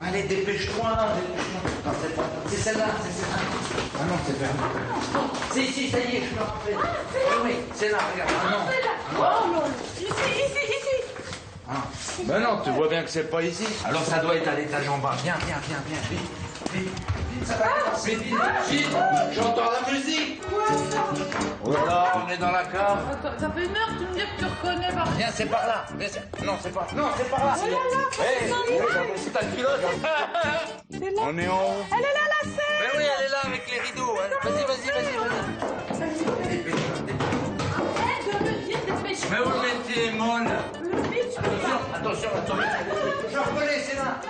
Allez, dépêche-toi, dépêche-toi. Non, c'est pas... C'est celle-là, c'est celle-là. Ah non, c'est fermé. Si, ça y est, je me rappelle. Oui, c'est là, regarde. Ah non. Oh non, ici. Ah. Ben non, tu vois bien que c'est pas ici. Alors ça doit être à l'étage en bas. Viens, vite, ça va commencer, vite. J'entends la musique. Quoi ça? Oh là, on est dans la cave. Attends, ça fait une heure que tu me dis que tu reconnais pas. Viens, c'est par là. Non, c'est par là. Oh là là, Hey, c'est ta culotte. c'est là. On est en haut. Elle est là, la scène. Ben oui, elle est là avec les rideaux. Hein. Vas-y. Arrête de me dire dépêche-toi. Mais où mettez Mon? Vite, Attention. Je reconnais, c'est là.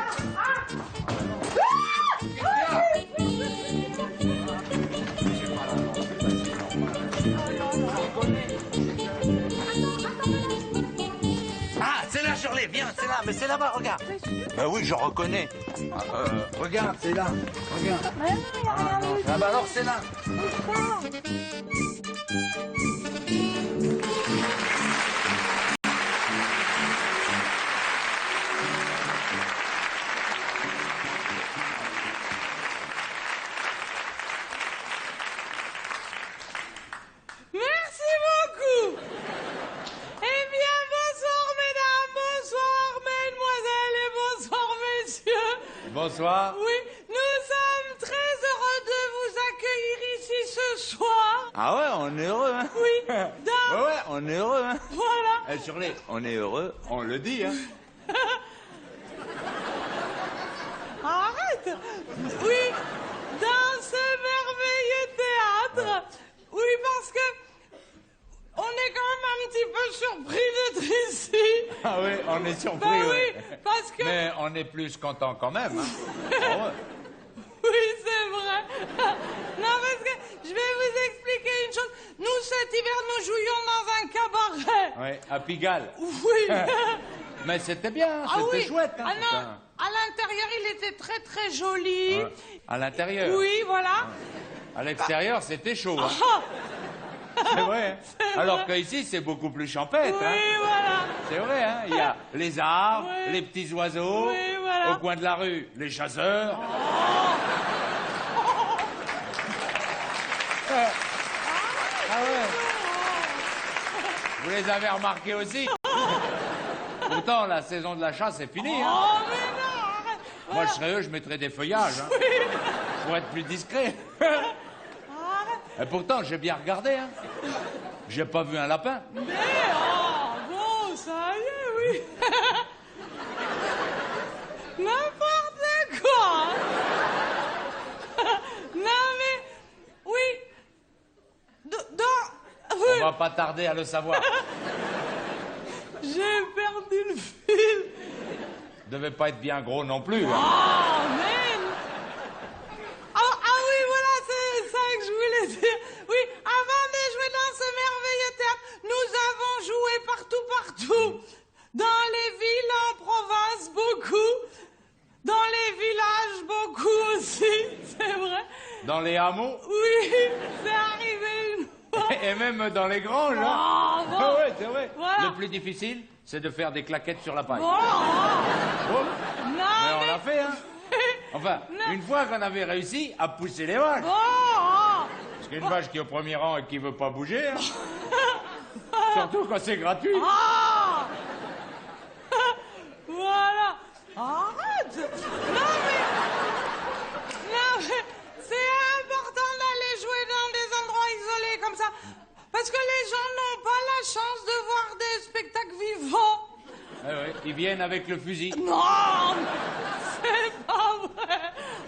Ah, c'est là, Shirley, viens, c'est là, mais c'est là-bas, regarde. Ben oui, je reconnais. Regarde, c'est là, regarde. Ah bah alors, c'est là. Merci beaucoup. Eh bien, bonsoir mesdames, bonsoir mesdemoiselles et bonsoir messieurs. Bonsoir. Oui, nous sommes très heureux de vous accueillir ici ce soir. Ah ouais, on est heureux, hein. Oui, dans... Ouais, on est heureux, hein. Voilà. Shirley, on est heureux, on le dit, hein. Arrête. Oui, dans ce merveilleux théâtre. Oui, parce que on est quand même un petit peu surpris d'être ici. Ah oui, on est surpris, Bah ouais. oui, parce que... Mais on est plus content quand même, hein. Ah ouais. Oui, c'est vrai. Non, parce que je vais vous expliquer une chose. Nous, cet hiver, nous jouions dans un cabaret. Ouais, à Pigalle. Oui. Mais c'était bien, Ah c'était oui. chouette, hein. Ah non, putain. à l'intérieur, il était très, très joli. Ouais. À l'intérieur. Oui, voilà. À l'extérieur, c'était chaud, hein. Ah, C'est vrai, hein. C'est Alors vrai. qu'ici, c'est beaucoup plus champêtre, oui, hein. voilà. C'est vrai, hein. Il y a les arbres, Oui. les petits oiseaux. Oui, voilà. Au coin de la rue, les chasseurs. Ah ouais. Vous les avez remarqués aussi. Pourtant, la saison de la chasse est finie, hein. Oh, mais non, arrête. Moi, je serais eux, je mettrais des feuillages, hein. Pour être plus discret. Arrête. Et pourtant, j'ai bien regardé, hein. J'ai pas vu un lapin. Mais, oh, bon, ça y est, oui. N'importe quoi. Non, mais, oui. Oui. On va pas tarder à le savoir. J'ai perdu le fil. Devait pas être bien gros non plus, hein. Oh, mais... Ah oui, voilà, c'est ça que je voulais dire. Oui, avant de jouer dans ce merveilleux théâtre, nous avons joué partout. Dans les villes en province, beaucoup. Dans les villages, beaucoup aussi, c'est vrai. Dans les hameaux, Oui, c'est arrivé une fois. et même dans les granges, hein. Oh, bon. Ah ouais, c'est vrai. Voilà. Le plus difficile, c'est de faire des claquettes sur la paille. Bon, Oh, non, mais on l'a fait, hein. mais... Enfin, Non. une fois qu'on avait réussi à pousser les vaches. Bon, Parce qu'une vache qui est au premier rang et qui veut pas bouger, hein. Surtout quand c'est gratuit. Ah. Voilà. Arrête. Non, mais c'est important d'aller jouer dans des endroits isolés comme ça. Parce que les gens n'ont pas la chance de voir des spectacles vivants. Ouais, ils viennent avec le fusil. Non, c'est pas vrai.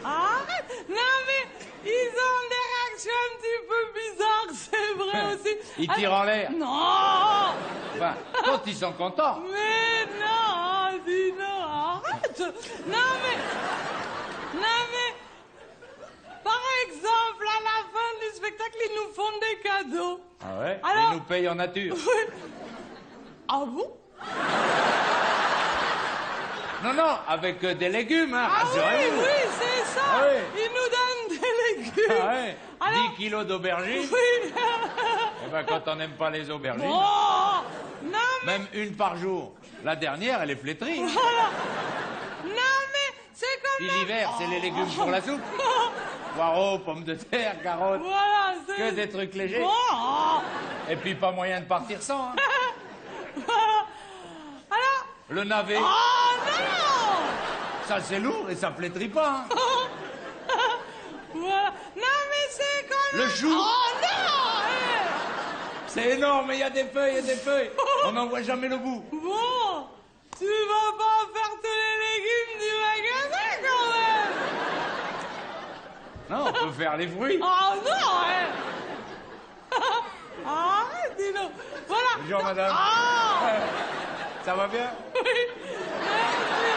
Arrête. Non, mais ils ont des réactions un petit peu bizarres, c'est vrai aussi. Ils tirent en l'air. Non. Enfin, quand ils sont contents. Mais non, dis non, arrête. Non, mais, par exemple, à la fin du spectacle, ils nous font des cadeaux. Ah ouais. Alors- Ils nous payent en nature. Oui. Ah bon? Non, avec des légumes, hein. Ah oui, Rassurez-vous. oui, c'est ça. Ah oui. Ils nous donnent des légumes. Ah ouais. Alors- 10 kilos d'aubergines. Oui. Eh ben, quand on n'aime pas les aubergines, Oh, non, mais, même une par jour. La dernière, elle est flétrie. non, mais c'est comme Puis l'hiver, c'est les légumes pour la soupe. Poireaux, pommes de terre, carottes. Voilà, c'est... Que des trucs légers. Oh. Et puis pas moyen de partir sans. Hein. Alors... Le navet. Oh non. Ça c'est lourd et ça flétrit pas. Hein. Voilà. Non mais c'est comme... Le chou. Oh non. C'est énorme, il y a des feuilles et des feuilles. On n'en voit jamais le bout. Bon, tu vas pas faire tous les légumes du magasin quand même. Non, on peut faire les fruits. Oh non. Arrête, dis donc. Voilà. Bonjour madame. Ah. Ça va bien? Oui. Merci.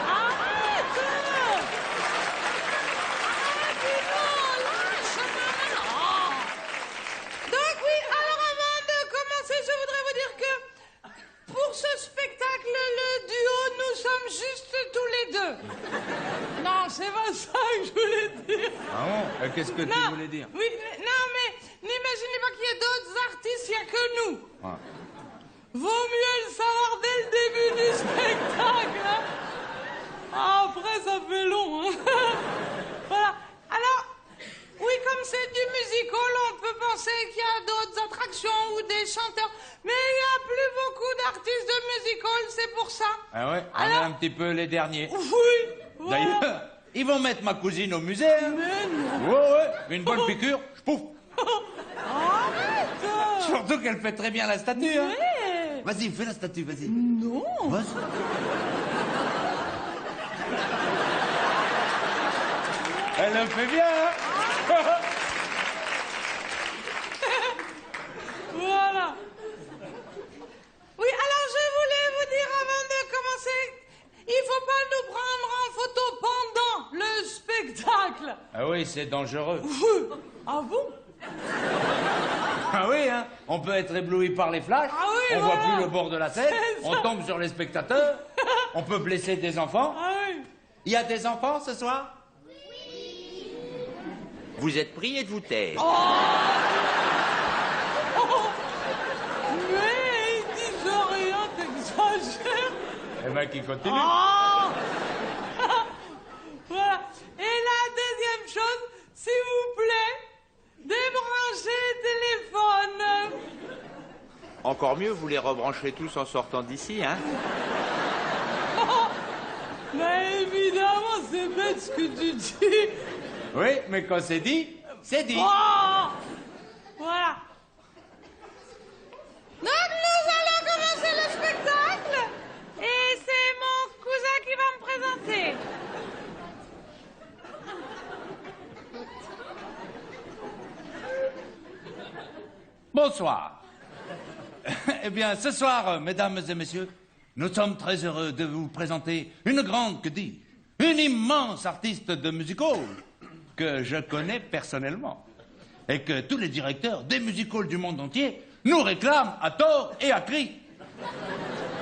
Arrête. Dis donc, lâche ma main. Oh. Donc oui, alors avant de commencer, je voudrais vous dire que pour ce spectacle, le duo, nous sommes juste tous les deux. Non, c'est pas ça que je voulais dire. Ah bon? Qu'est-ce que tu Non, voulais dire? oui, non, mais n'imaginez pas qu'il y ait d'autres artistes, il n'y a que nous. Ah. Vaut mieux le savoir dès le début du spectacle. Hein. Après, ça fait long. Hein. Voilà. Alors, oui, comme c'est du musical, on peut penser qu'il y a d'autres attractions ou des chanteurs. Mais il n'y a plus beaucoup d'artistes de musical, c'est pour ça. Ah ouais? On Alors... est un petit peu les derniers. Oui. Voilà. D'ailleurs, ils vont mettre ma cousine au musée. Hein. Mais non. Ouais, une bonne piqûre, je pouf. Arrête. Surtout qu'elle fait très bien la statue. Hein. Mais... Vas-y, fais la statue, vas-y. Non. Vas-y. Elle le fait bien, hein. Voilà. Oui, alors je voulais vous dire avant de commencer, il faut pas nous prendre en photo pendant le spectacle. Ah oui, c'est dangereux. Ah bon? Ah oui, hein. On peut être ébloui par les flashs. Ah oui, on voilà. voit plus le bord de la scène. C'est On ça. tombe sur les spectateurs. On peut blesser des enfants. Ah oui. Il y a des enfants ce soir? Vous êtes prié de vous taire. Oh, mais ils disent rien, t'exagères. Eh ben, qui continue. Ah. Voilà. Et la deuxième chose, s'il vous plaît, débranchez le téléphone. Encore mieux, vous les rebranchez tous en sortant d'ici, hein? Mais évidemment, c'est bête ce que tu dis. Oui, mais quand c'est dit, c'est dit. Oh. Voilà. Donc nous allons commencer le spectacle. Et c'est mon cousin qui va me présenter. Bonsoir. Eh bien, ce soir, mesdames et messieurs, nous sommes très heureux de vous présenter une grande, que dis-je, une immense artiste de musical que je connais personnellement et que tous les directeurs des musicals du monde entier nous réclament à tort et à cri.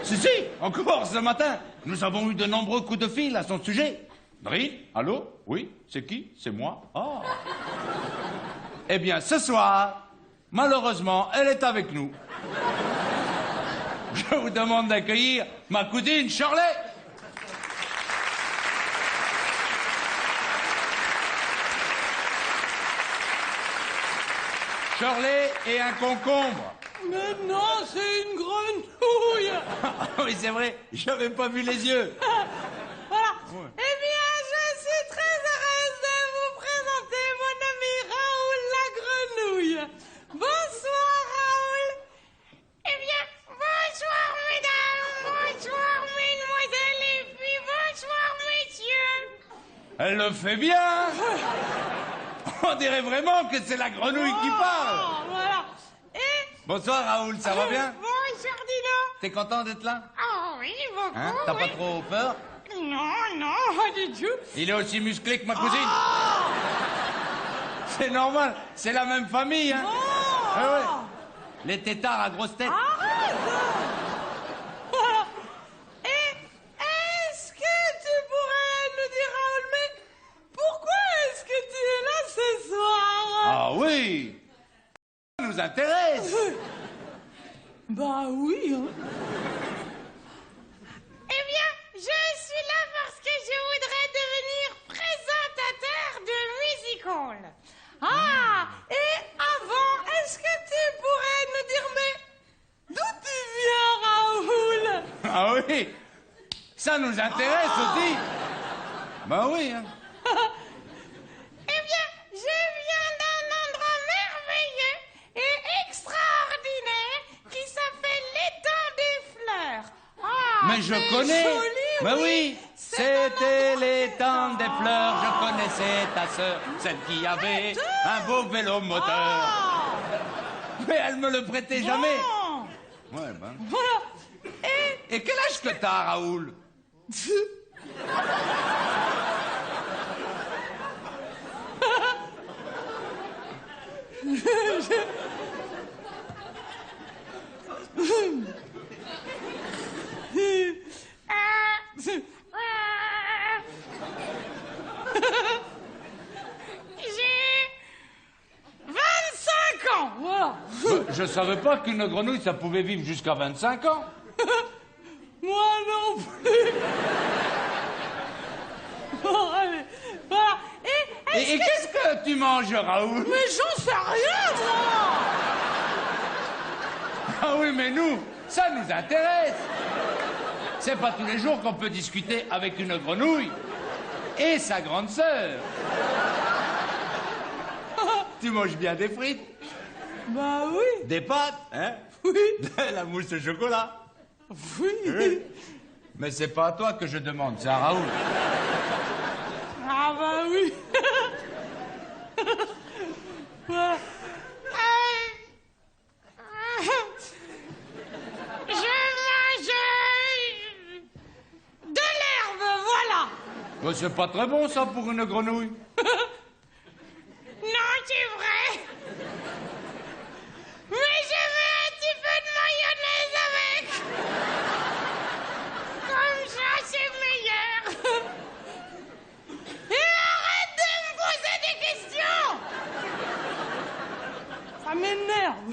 Si, encore ce matin, nous avons eu de nombreux coups de fil à son sujet. Drill, allô? Oui, c'est qui? C'est moi. Ah. Eh bien, ce soir, malheureusement, elle est avec nous. Je vous demande d'accueillir ma cousine Shirley. Shirley et un concombre. Mais non, c'est une grenouille. Oui, c'est vrai, j'avais pas vu les yeux. Voilà. Eh bien, je suis très heureuse de vous présenter mon ami Raoul la grenouille. Bonsoir, Raoul. Eh bien, bonsoir, mesdames, bonsoir, mesdemoiselles, et puis bonsoir, messieurs. Elle le fait bien. On dirait vraiment que c'est la grenouille qui parle. Oh, voilà. Et... Bonsoir Raoul, ça va bien? Bonsoir, Dino. T'es content d'être là? Oh oui, beaucoup, Hein? T'as pas oui. trop peur? Non, pas du tout. Il est aussi musclé que ma cousine. Oh. C'est normal, c'est la même famille, hein? Oh. Ah ouais. Les têtards à grosse tête. Arrête. Voilà. Et est-ce que tu pourrais nous dire, Raoul, mais pourquoi est-ce que tu es là ce soir? Ah oui! Ça nous intéresse! Bah oui, hein. Eh bien, je suis là parce que je voudrais oui. Ça nous intéresse aussi. Ben oui, hein. Eh bien, je viens d'un endroit merveilleux et extraordinaire qui s'appelle l'étang des fleurs. Ah, Mais je c'est connais. joli, Mais oui. C'est C'était un endroit- l'étang des fleurs. Je connaissais ta sœur, celle qui avait un beau vélo moteur. Ah, Mais elle me le prêtait jamais. bon. Ouais, ben. Voilà. Et quel âge que t'as, Raoul? J'ai 25 ans, voilà. Je savais pas qu'une grenouille, ça pouvait vivre jusqu'à 25 ans. Moi non plus. Bon, allez, voilà. Et qu'est-ce que tu manges, Raoul? Mais j'en sais rien, moi. Ah oui, mais nous, ça nous intéresse. C'est pas tous les jours qu'on peut discuter avec une grenouille et sa grande sœur. Tu manges bien des frites, Bah oui, des pâtes, hein? oui, De la mousse au chocolat. oui. Mais c'est pas à toi que je demande, c'est à Raoul. Ah bah oui. Voilà. Je mange de l'herbe, voilà. Mais c'est pas très bon, ça, pour une grenouille. Non, c'est vrai. Mais je veux un petit peu de mayonnaise avec. Comme ça, c'est meilleur. Et arrête de me poser des questions. Ça m'énerve.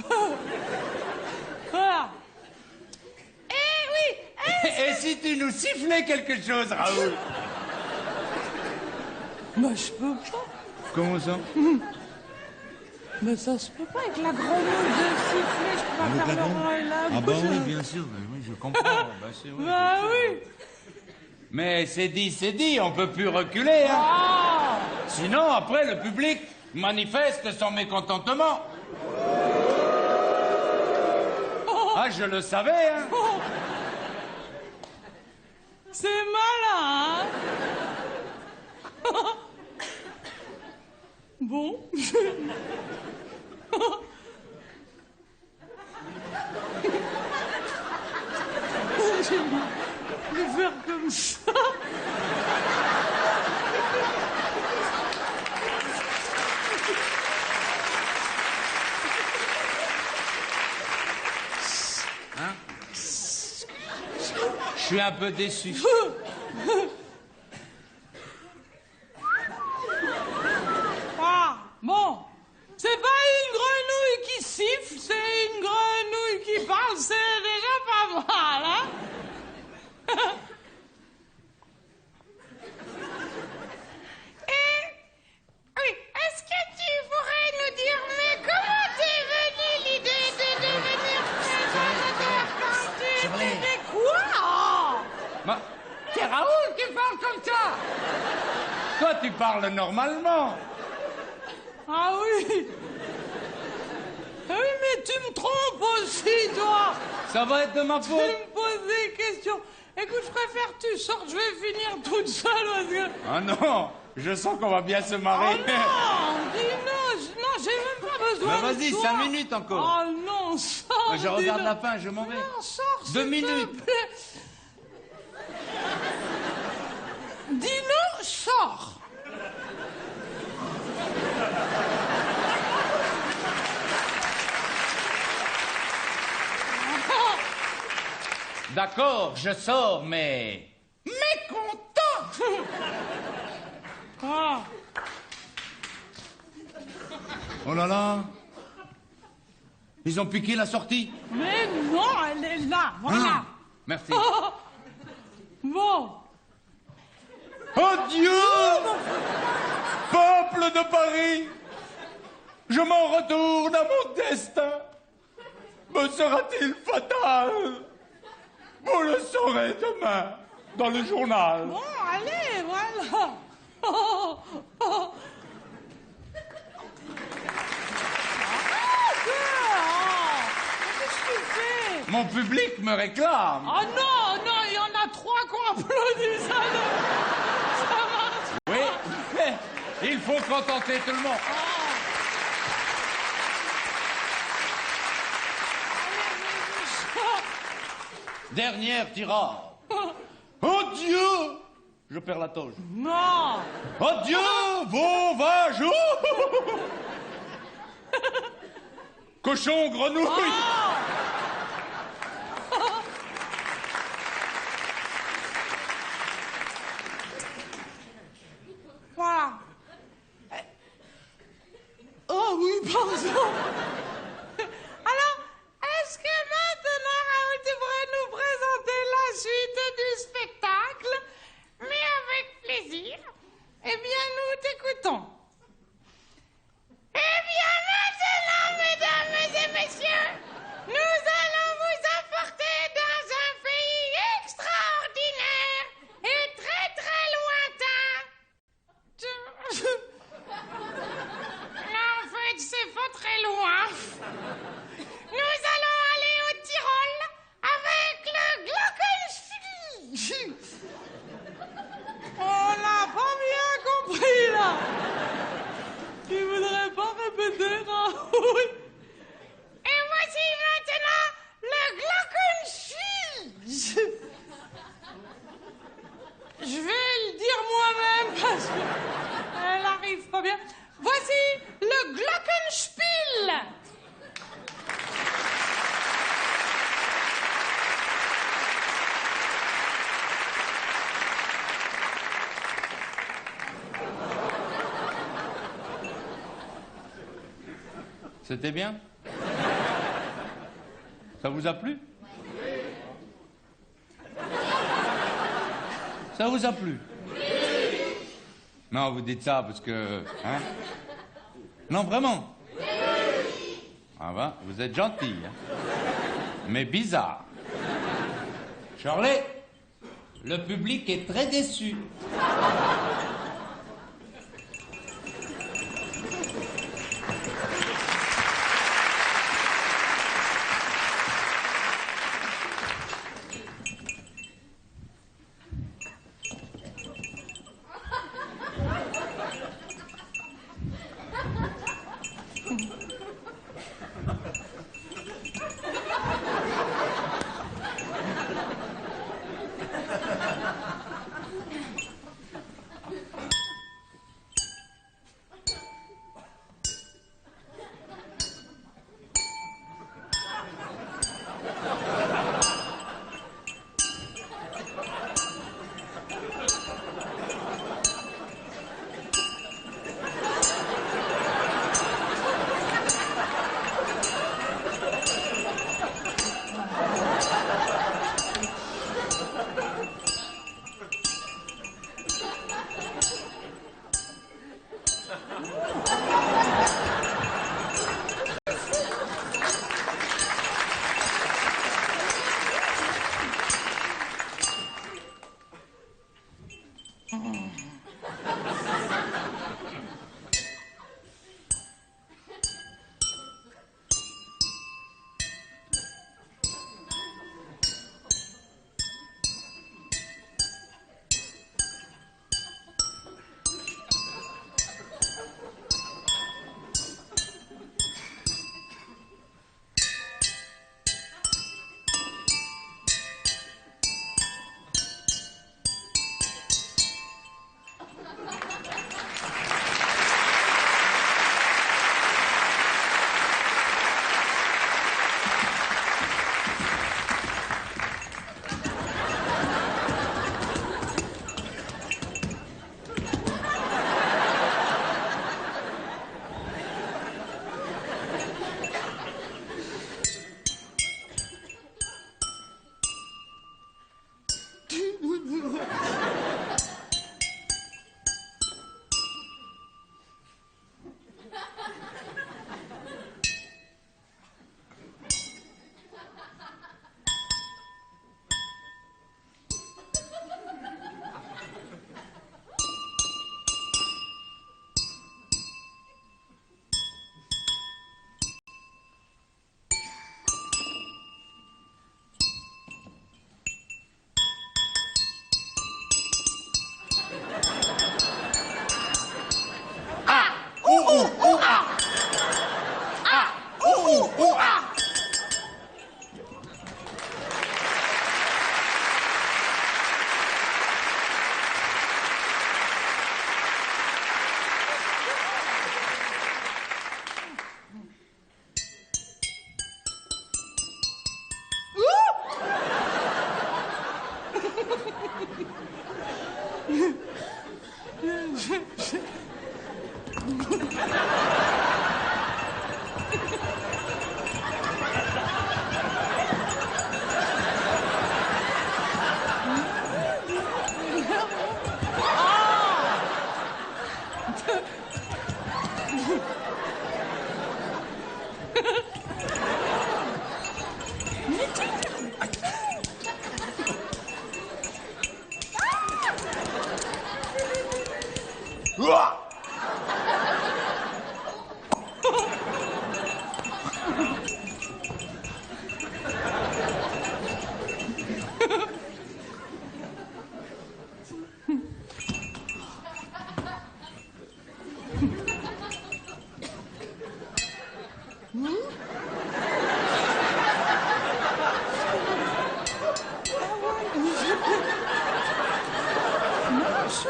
Voilà. Eh oui. Et si tu nous sifflais quelque chose, Raoul? Bah, je peux pas. Comment ça? Mais ça se peut pas avec la grenouille de siffler. Je peux pas faire le roi et la Ah bah bouche. oui, bien sûr, oui, je comprends. Bah, c'est vrai. Bah oui. Mais c'est dit, on peut plus reculer, hein. Ah. Sinon, après, le public manifeste son mécontentement. Ah, je le savais, hein. C'est malin, hein. Bon. Je vais faire comme ça. Je suis un peu déçu. Ah, bon. C'est pas une grenouille qui siffle, c'est une grenouille qui parle, c'est déjà pas mal, hein. Et, oui, est-ce que tu pourrais nous dire, mais comment t'es venue l'idée de devenir présentateur quand tu étais quoi? Bah, c'est Raoul qui parle comme ça. Toi, tu parles normalement. Ah oui. Ah oui, mais tu me trompes aussi, toi. Ça va être de ma Tu faute. me poses des questions. Écoute, je préfère que tu sortes, je vais finir toute seule parce que... Ah non, je sens qu'on va bien se Oh marrer. non, dis non, non, j'ai même pas besoin Mais de vas-y, toi. 5 minutes encore. Oh non, sors. Je regarde dis-le. la fin, je m'en vais. Non, sors, 2 s'il te minutes. plaît. Dis-le, sors. D'accord, je sors, mais... mécontent. Ah. Oh là là. Ils ont piqué la sortie. Mais non, elle est là, voilà. Ah, merci. Bon. Adieu, peuple de Paris. Je m'en retourne à mon destin. Me sera-t-il fatal? Vous le saurez demain, dans le journal. Bon, allez, voilà. Oh, oh. Qu'est-ce que tu fais? Mon public me réclame. Oh non, non, il y en a 3 qui ont applaudi, ça marche. Oui, mais il faut contenter tout le monde. Dernière tirade. Oh Dieu! Je perds la toge. Non. Oh Dieu, vos vaches! Cochon, grenouille! Voilà. Oh oui, pardon. Alors, est-ce que maintenant, Raoul, tu pourrais nous présenter la suite du spectacle? Mais avec plaisir. Eh bien, nous t'écoutons. Eh bien, maintenant, mesdames et messieurs, nous allons vous apporter dans un pays extraordinaire et très très lointain. Non, en fait, c'est pas très loin. Nous allons aller au Tyrol avec le Glockenspiel. On l'a pas bien compris, là. Tu voudrais pas répéter, Raoul? Et voici maintenant le Glockenspiel. Je vais le dire moi-même parce qu'elle arrive pas bien. Voici le Glockenspiel. C'était bien? Ça vous a plu? Ça vous a plu? Non, vous dites ça parce que... Hein? Non, vraiment? Ah ben, vous êtes gentil, hein? Mais bizarre. Charlie, le public est très déçu.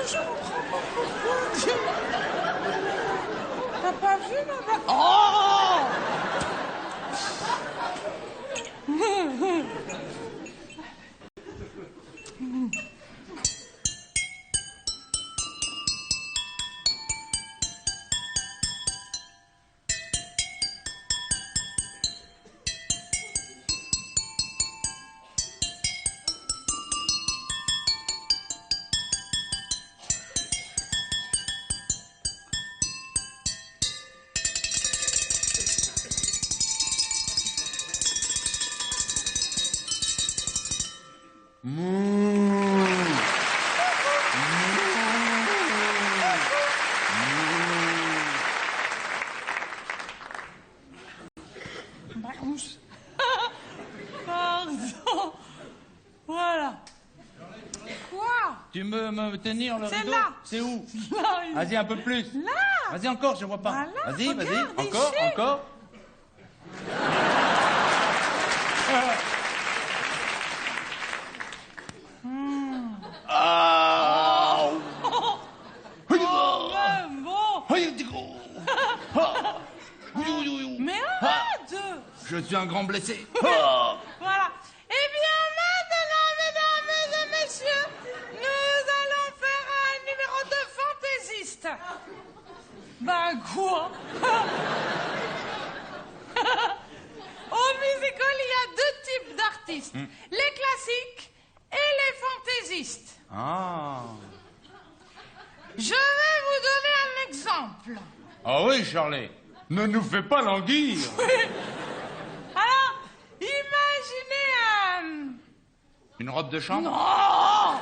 Je comprends pas pourquoi. T'as pas vu, madame? Oh! Pardon. Voilà. Quoi? Tu veux me tenir le C'est rideau? là. C'est où? Là, Vas-y, un peu plus. Là. Vas-y, encore, je vois pas. Voilà, Vas-y, vas-y. regarde, Encore, ici. encore. Ah. Oh, même bon. Mais arrête. Je suis un grand blessé. Voilà. Eh bien, maintenant, mesdames et messieurs, nous allons faire un numéro de fantaisiste. Ben quoi? Au musical, il y a deux types d'artistes. Les classiques et les fantaisistes. Ah. Je vais vous donner un exemple. Ah oui, Charlie. Ne nous fais pas languir. Alors, imaginez Une robe de chambre? Non!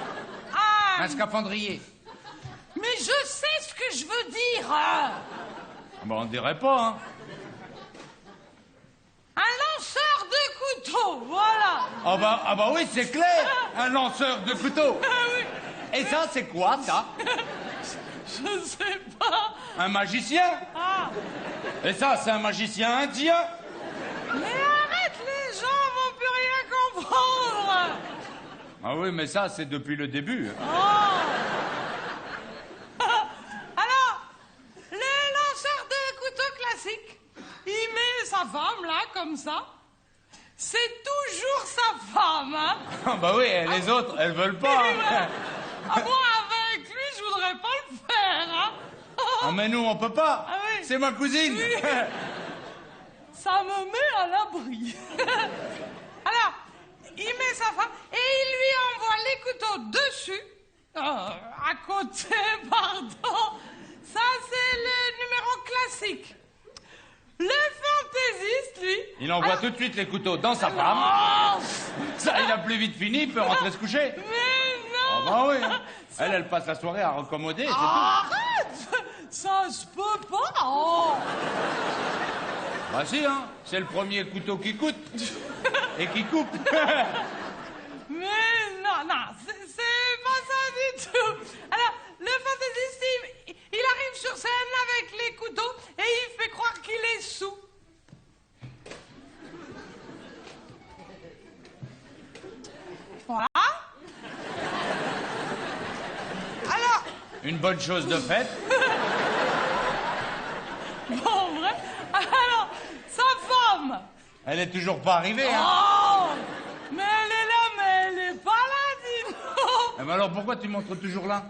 Un scaphandrier? Mais je sais ce que je veux dire. Ah bah, on dirait pas, hein. Un lanceur de couteau, voilà. Ah bah oui, c'est clair. Un lanceur de couteau. Ah oui, Et ça, c'est quoi, ça? je sais pas. Un magicien? Ah, Et ça, c'est un magicien indien? mais arrête, les gens vont plus rien comprendre. Ah oui, mais ça, c'est depuis le début. Oh. Alors, le lanceur de couteau classique, il met sa femme là, comme ça. C'est toujours sa femme, hein. Ah bah oui, et les autres, elles veulent pas. Hein. Ah, moi, avec lui, je voudrais pas le faire, hein. Ah mais nous, on peut pas. Ah oui. C'est ma cousine. Oui. Ça me met à l'abri. Alors, il met sa femme et il lui envoie les couteaux dessus. À côté, pardon. Ça, c'est le numéro classique. Le fantaisiste, lui... Il envoie tout de suite les couteaux dans sa femme. Oh, Ça, il a plus vite fini, il peut rentrer se coucher. mais Ah non. bah oui. Hein. Elle passe la soirée à recommoder, c'est tout. Arrête. Ça se peut pas. Oh. Bah si, hein. C'est le premier couteau qui coûte. Et qui coupe. Mais non, c'est pas ça du tout. Alors, le fantaisiste, il arrive sur scène avec les couteaux et il fait croire qu'il est sous. Voilà. Alors, Une bonne chose de faite. bon, vrai. Alors, sa femme. Elle est toujours pas arrivée, hein. Oh, mais elle est là, mais elle est pas là, dis donc. Eh ben alors pourquoi tu montres toujours là?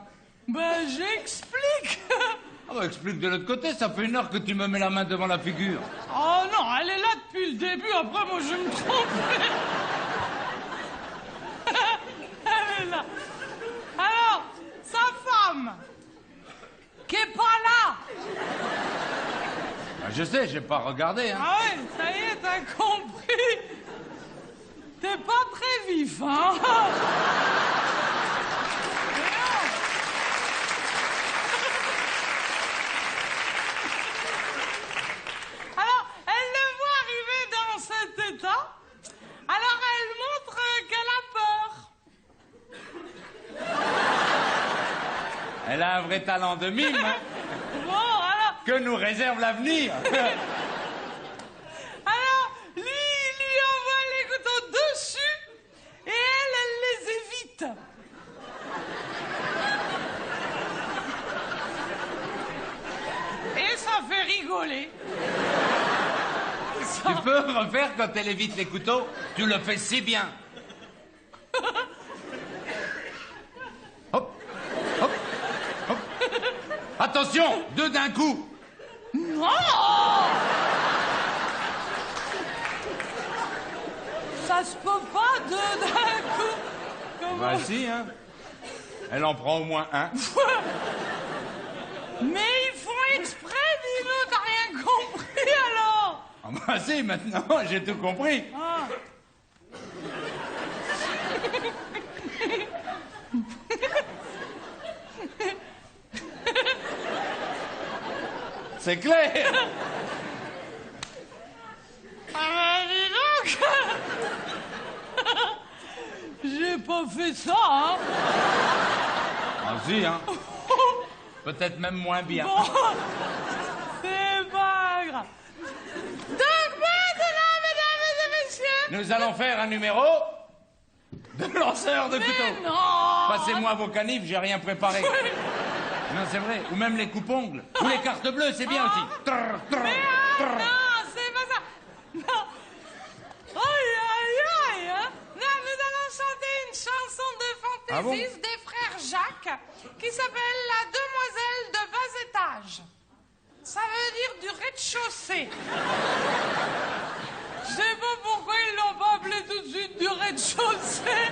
Ben, j'explique. Oh, explique de l'autre côté, ça fait 1 heure que tu me mets la main devant la figure. Oh non, elle est là depuis le début, après moi je me trompe. Elle est là. Alors, sa femme, qui est pas là. Ah, je sais, j'ai pas regardé, hein. Ah oui, ça y est, t'as compris. T'es pas très vif, hein. Alors, elle le voit arriver dans cet état. Alors, elle montre qu'elle a peur. Elle a un vrai talent de mime, hein. Bon, alors... Que nous réserve l'avenir. Alors, lui envoie les couteaux dessus et elle les évite. Et ça fait rigoler. Tu peux refaire quand elle évite les couteaux? Tu le fais si bien. Hop, hop, hop. Attention, 2 d'un coup. Non! Ça se peut pas d'un coup. Comment... Bah si, hein. Elle en prend au moins 1. Mais ils font exprès, dis-nous, t'as rien compris alors? Ah bah si, maintenant, j'ai tout compris. Ah. C'est clair. Ah ben dis donc. J'ai pas fait ça, hein. Ah si, hein. Peut-être même moins bien. Bon, c'est pas grave. Donc maintenant, mesdames et messieurs... Nous allons faire un numéro de lanceur de couteau. Mais non. Passez-moi vos canifs, j'ai rien préparé. Non, c'est vrai. Ou même les coupes-ongles. Ou les cartes bleues, c'est bien aussi. Trrr, trrr, Mais trrr. non, c'est pas ça. Non. Aïe, aïe, aïe. Hein. Non, nous allons chanter une chanson de Ah bon? fantaisie des frères Jacques qui s'appelle La Demoiselle de bas étage. Ça veut dire du rez-de-chaussée. Je sais pas pourquoi ils l'ont pas appelé tout de suite du rez-de-chaussée.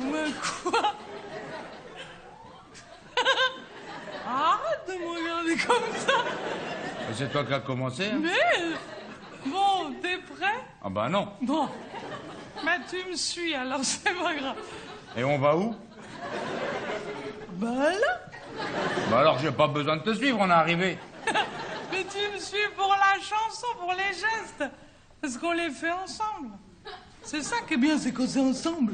Mais quoi? Arrête de me regarder comme ça. Et c'est toi qui as commencé, hein? Mais... Bon, t'es prêt? Ah bah non. Bon. Mais tu me suis, alors c'est pas grave. Et on va où? Bah là. Bah alors j'ai pas besoin de te suivre, on est arrivé. Mais tu me suis pour la chanson, pour les gestes. Parce qu'on les fait ensemble. C'est ça qui est bien, c'est qu'on c'est ensemble.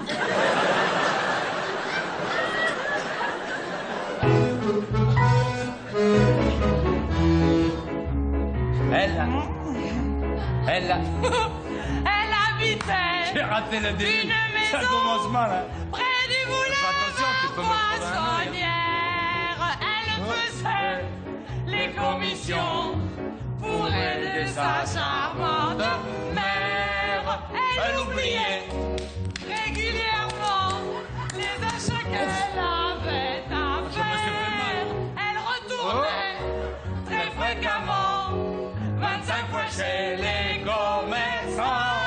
Elle Elle habitait J'ai raté le début. une Ça maison commence mal, hein. près du boulevard Attention, tu peux me prendre un œil. Poissonnière. Elle faisait les commissions pour aider sa charmante mère. Elle oubliait régulièrement les achats qu'elle avait à faire. Elle retournait très fréquemment 25 fois chez les commerçants.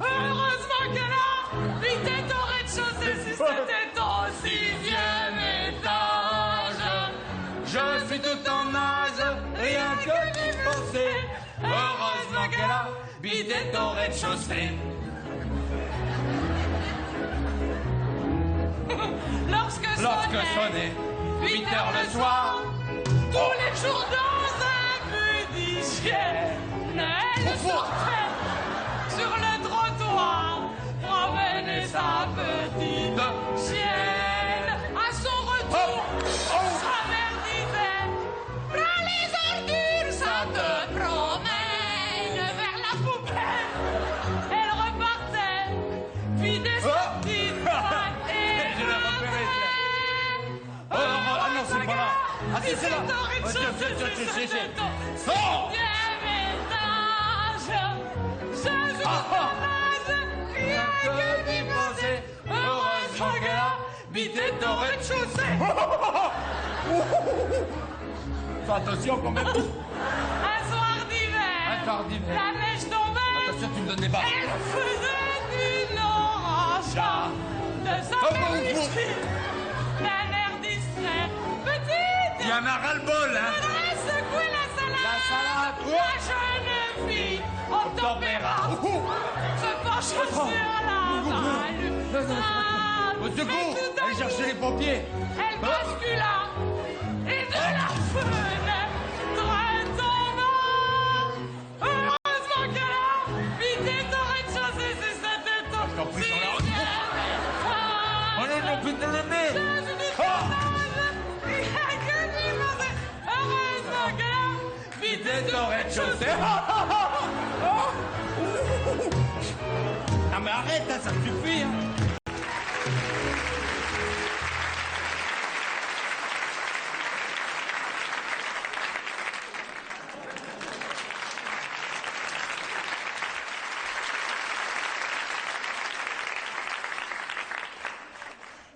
Heureusement qu'elle habitait au rez-de-chaussée si c'était au 6e étage. Je suis tout en nage, rien que d'y penser. Heureusement qu'elle habitait au rez-de-chaussée. Lorsque sonnait 8 heures le soir, tous les jours dans un but d'hygiène, elle sortait sur le trottoir, promenait sa petite chienne. À son retour, sa mère disait: prends les ordures, ça te promène vers la poubelle. Elle repartait, vidait sa petite boîte et Je l'ai repéré, rentrait. Ah non, c'est pas là. Ah si, c'est là. Rien que d'y penser, heureusement bidet au rez-de-chaussée. Fais attention quand même. Un soir d'hiver. Un soir d'hiver. La neige tombait. Attention, tu me donnes des barres. Elle faisait une orange de sa pellicule. D'un air distrait. Petite. Il y en a ras-le-bol, hein. Faudrait secouer la salade. La salade. La jeune fille au tempéra se penche sur la balle. Au secours. Allez chercher les pompiers. Elle bascula et de la fenêtre tomba. Heureusement qu'elle a vidé ton rez-de-chaussée, c'est sa tête. Je t'en prie, sur la route. Oh non, non, putain de merde. Heureusement qu'elle a vidé ton rez-de-chaussée. Ah mais arrête, hein, ça me suffit. Hein.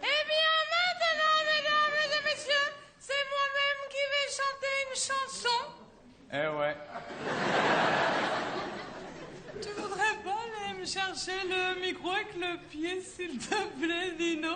Eh bien, maintenant, mesdames et messieurs, c'est moi-même qui vais chanter une chanson. Eh ouais. Tu voudrais pas aller me chercher le micro avec le pied, s'il te plaît, Dino?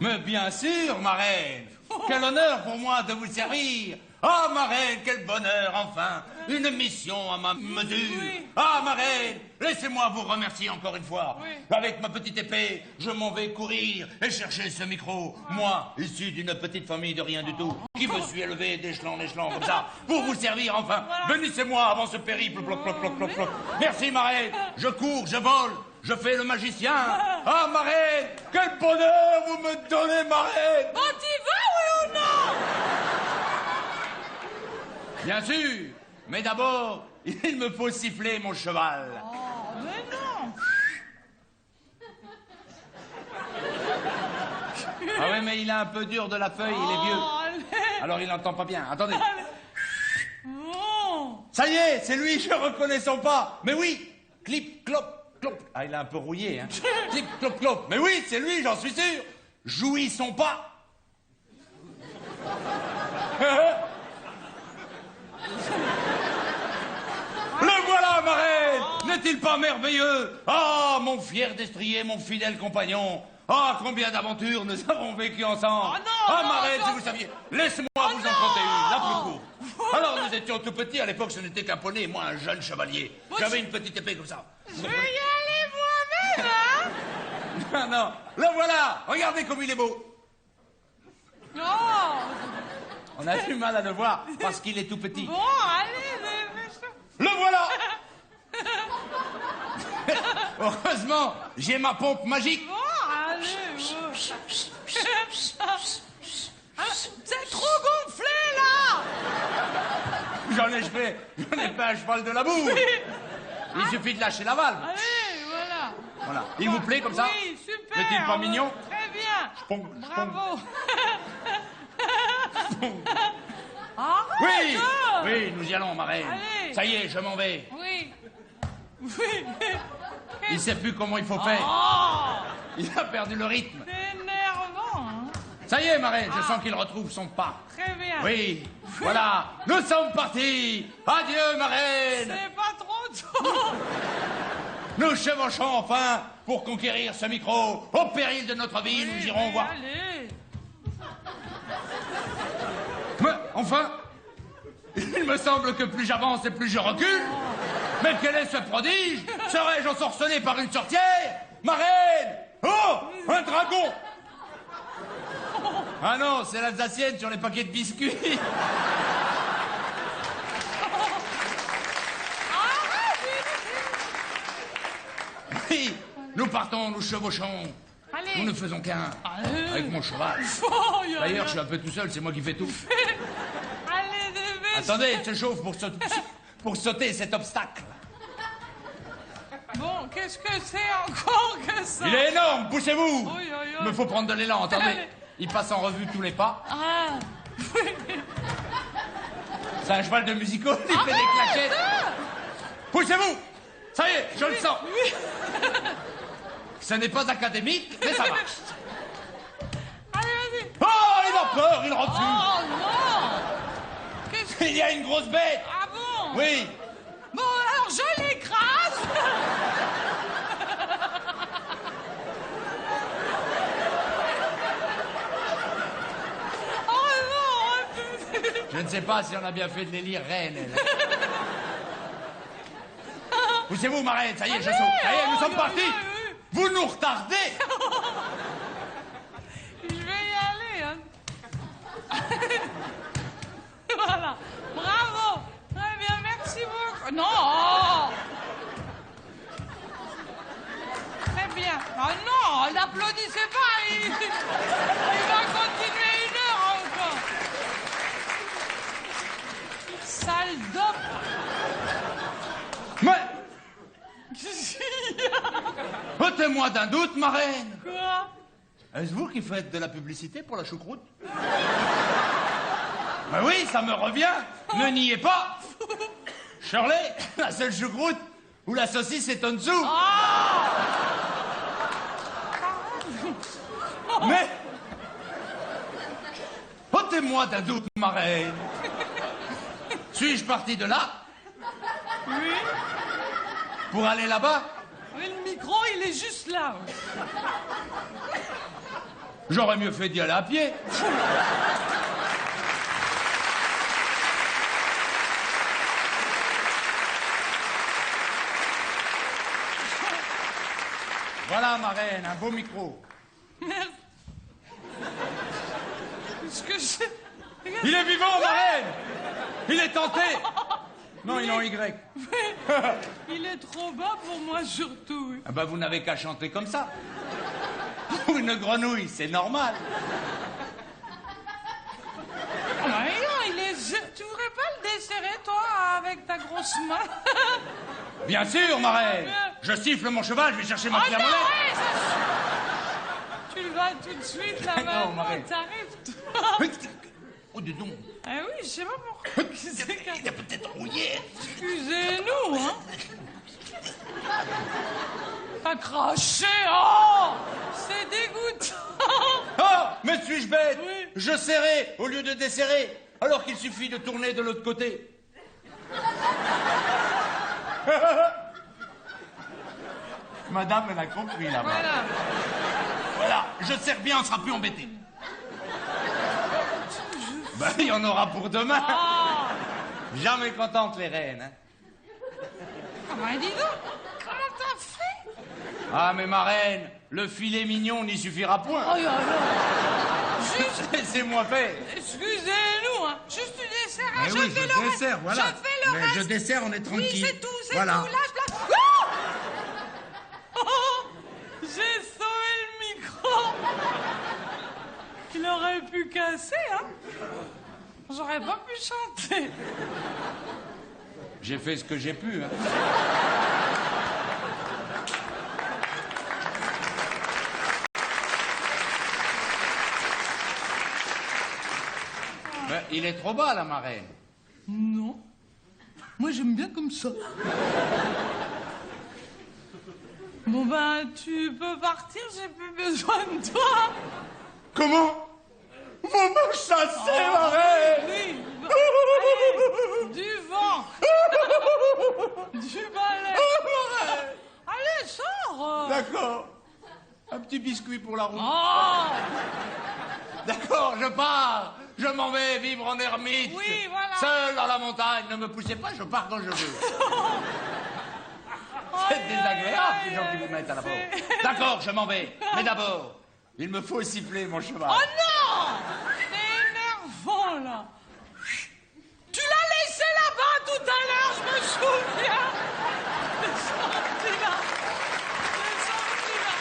Mais bien sûr, ma reine. Quel honneur pour moi de vous servir. Ah, ma reine, quel bonheur, enfin. Une mission à ma mesure. Oui. Ah, ma reine, laissez-moi vous remercier encore une fois. Oui. Avec ma petite épée, je m'en vais courir et chercher ce micro. Moi, issu d'une petite famille de rien du tout, qui me suis élevé d'échelon en échelon comme ça, pour vous servir enfin. Voilà. Bénissez-moi avant ce périple. Ploc, ploc, ploc, ploc, ploc. Merci, ma reine. Je cours, je vole. Je fais le magicien. Ah, ma reine, quel bonheur vous me donnez, ma reine. On t'y va, oui ou non? Bien sûr, mais d'abord, il me faut siffler mon cheval. Oh, mais non. Ah oui, mais il est un peu dur de la feuille, il est vieux. Oh, allez. Alors il n'entend pas bien. Attendez. Bon. Ça y est, c'est lui, je reconnais son pas. Mais oui, clip, clop, clop. Ah, il est un peu rouillé, hein. Clip, clop, clop. Mais oui, c'est lui, j'en suis sûr. Jouis son pas. Le voilà, ma reine. N'est-il pas merveilleux? Ah, mon fier destrier, mon fidèle compagnon. Ah, combien d'aventures nous avons vécues ensemble. Oh non, ah, non, ma reine, non. si vous saviez. Laisse-moi vous en conter une, la plus courte. Alors, nous étions tout petits. À l'époque, je n'étais qu'un poney, moi, un jeune chevalier. J'avais une petite épée comme ça. Je vais y aller moi-même, hein? Non, non. Le voilà. Regardez comme il est beau. Oh. On a du mal à le voir parce qu'il est tout petit. Bon, allez, mais... Le voilà. Heureusement, j'ai ma pompe magique. Bon, allez, Ah, c'est trop gonflé, là. J'en ai pas un cheval de la boue. Il suffit de lâcher la valve. Allez, voilà. Voilà. Il vous plaît comme ça? Oui, super. N'est-il pas mignon? Très bien. Spong, Bravo. Oui, Arrête. oui, nous y allons, ma reine. Allez. Ça y est, je m'en vais. Oui. Oui. Il sait plus comment il faut faire. Oh, Il a perdu le rythme. c'est énervant, hein. Ça y est, ma reine, je sens qu'il retrouve son pas. Très bien. Oui, voilà, nous sommes partis. Adieu, ma reine. C'est pas trop tôt. Nous chevauchons enfin pour conquérir ce micro. Au péril de notre vie, nous Oui, irons mais voir. Allez. Mais enfin, il me semble que plus j'avance et plus je recule. Mais quel est ce prodige? Serais-je ensorcelé par une sorcière? Ma reine! Oh! Un dragon! Ah non, c'est l'Alsacienne sur les paquets de biscuits. Oui, nous partons, nous chevauchons. Allez. Nous ne faisons qu'un. Allez. Avec mon cheval. Oh, y a D'ailleurs, rien. je suis un peu tout seul, c'est moi qui fais tout. Allez, dépêche. Attendez, je chauffe pour sauter cet obstacle. Bon, qu'est-ce que c'est encore que ça? Il est énorme, poussez-vous. Oui, oui, oui. Il me faut prendre de l'élan, attendez. Allez. Il passe en revue tous les pas. Ah. C'est un cheval de musical, il fait des claquettes. Poussez-vous. Ça y est, je le sens. Ce n'est pas académique, mais ça marche. encore, il recule. Oh non! Qu'est-ce que... Il y a une grosse bête. Ah bon? Oui. Bon, alors je l'écrase. Oh non! Je ne sais pas si on a bien fait de les lire reines, elle. Poussez-vous, ma reine, ça y est, je saute. Ça y est, nous sommes partis. Vous nous retardez. Je vais y aller, hein. Voilà. Bravo. Très bien, merci beaucoup. Non. Très bien. Oh non, n'applaudissez pas. Il va continuer 1 heure encore. Sale dope. Mais Qu'est-ce qu'il y a? ôtez-moi d'un doute, ma reine. Quoi? Est-ce vous qui faites de la publicité pour la choucroute? Ben oui, ça me revient. Ne niez pas. Shirley, la seule choucroute où la saucisse est en dessous. Mais ôtez-moi d'un doute, ma reine. Suis-je parti de là Oui. pour aller là-bas? Oui, le micro, il est juste là. Oui. J'aurais mieux fait d'y aller à pied. Voilà, ma reine, un beau micro. Merde. Qu'est-ce que c'est? Regarde. Il est vivant, ma reine. Il est tenté. Non, il est en Y. Il est trop bas pour moi, surtout. Oui. Ah ben, vous n'avez qu'à chanter comme ça. Pour une grenouille, c'est normal. Oh, mais non, il est... Tu voudrais pas le desserrer, toi, avec ta grosse main? Bien sûr, ma reine. Je siffle mon cheval, je vais chercher ma Oh clé à non, molette. ouais, ça... Tu le vas tout de suite, là, Non, maintenant. Marie. T'arrives, toi. Oh, dis donc. Ah oui, je sais pas pourquoi. C'est qu'à- Il est peut-être rouillé. Excusez-nous, hein. T'as craché, oh. C'est dégoûtant. Oh, mais suis-je bête? Oui. Je serrais au lieu de desserrer, alors qu'il suffit de tourner de l'autre côté. Madame, elle a compris là-bas. Voilà. Voilà, je serre bien, on sera plus embêté. Ben, il y en aura pour demain. Ah. Jamais contentes les reines. Hein. Ah ben dis donc, comment t'as fait? Ah, mais ma reine, le filet mignon n'y suffira point. Oh là là. Juste, Laissez-moi faire. excusez-nous, hein. Juste tu desserres, hein. Mais oui, fais je le reste. desserre, voilà. Je fais le Mais reste. je desserre, on est tranquille. Oui, c'est tout, Voilà. Lâche, lâche. Oh, j'ai sauvé le micro. Il aurait pu casser, hein. J'aurais pas pu chanter. J'ai fait ce que j'ai pu. Hein. Ben, il est trop bas, la marraine. Non. Moi, j'aime bien comme ça. Bon, ben, tu peux partir, j'ai plus besoin de toi. Comment? Vous me chassez, marraine. Oui. Allez, du vent. Du balai. Allez, sors. D'accord. Un petit biscuit pour la route. Oh. D'accord, je pars. Je m'en vais vivre en ermite. Oui, voilà. Seul dans la montagne. Ne me poussez pas, je pars quand je veux. C'est désagréable, ces gens qui vous mettent à la porte. D'accord, je m'en vais. Mais d'abord, il me faut siffler mon cheval. Oh non. C'est énervant, là. Tu l'as laissé là-bas tout à l'heure, je me souviens. C'est sorti là. C'est sorti là.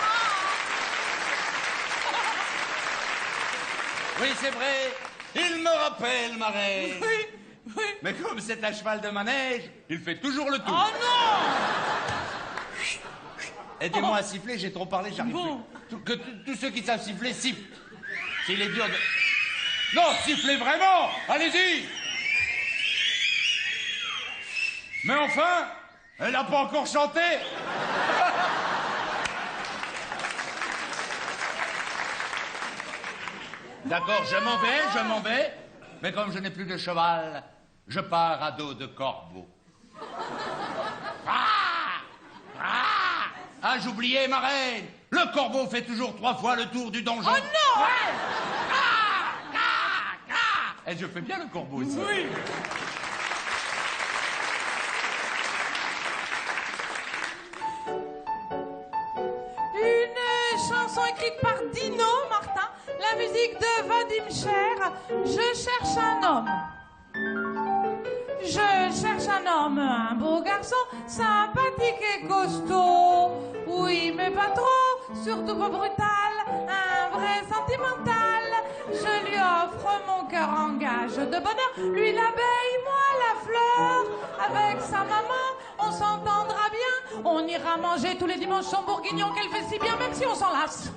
Oui, c'est vrai. Il me rappelle, ma reine. Oui, oui. Mais comme c'est un cheval de manège, il fait toujours le tour. Oh non. Aidez-moi à siffler, j'ai trop parlé, j'arrive Bon. plus. Que tous ceux qui savent siffler, sifflent. S'il est dur de... Non, sifflez vraiment. Allez-y. Mais enfin, elle n'a pas encore chanté. D'accord, je m'en vais. Mais comme je n'ai plus de cheval, je pars à dos de corbeau. Ah, j'oubliais ma reine. Le corbeau fait toujours 3 fois le tour du donjon. Oh non! Et je fais bien le corbeau ici. Oui. Une chanson écrite par Dino Martin, la musique de Vadim Cher. Je cherche un homme. Je cherche un homme, un beau garçon, sympathique et costaud. Oui, mais pas trop, surtout pas brutal, un vrai sentimental. Je lui offre mon cœur en gage de bonheur, lui l'abeille, moi la fleur. Avec sa maman, on s'entendra bien, on ira manger tous les dimanches son bourguignon qu'elle fait si bien, même si on s'en lasse.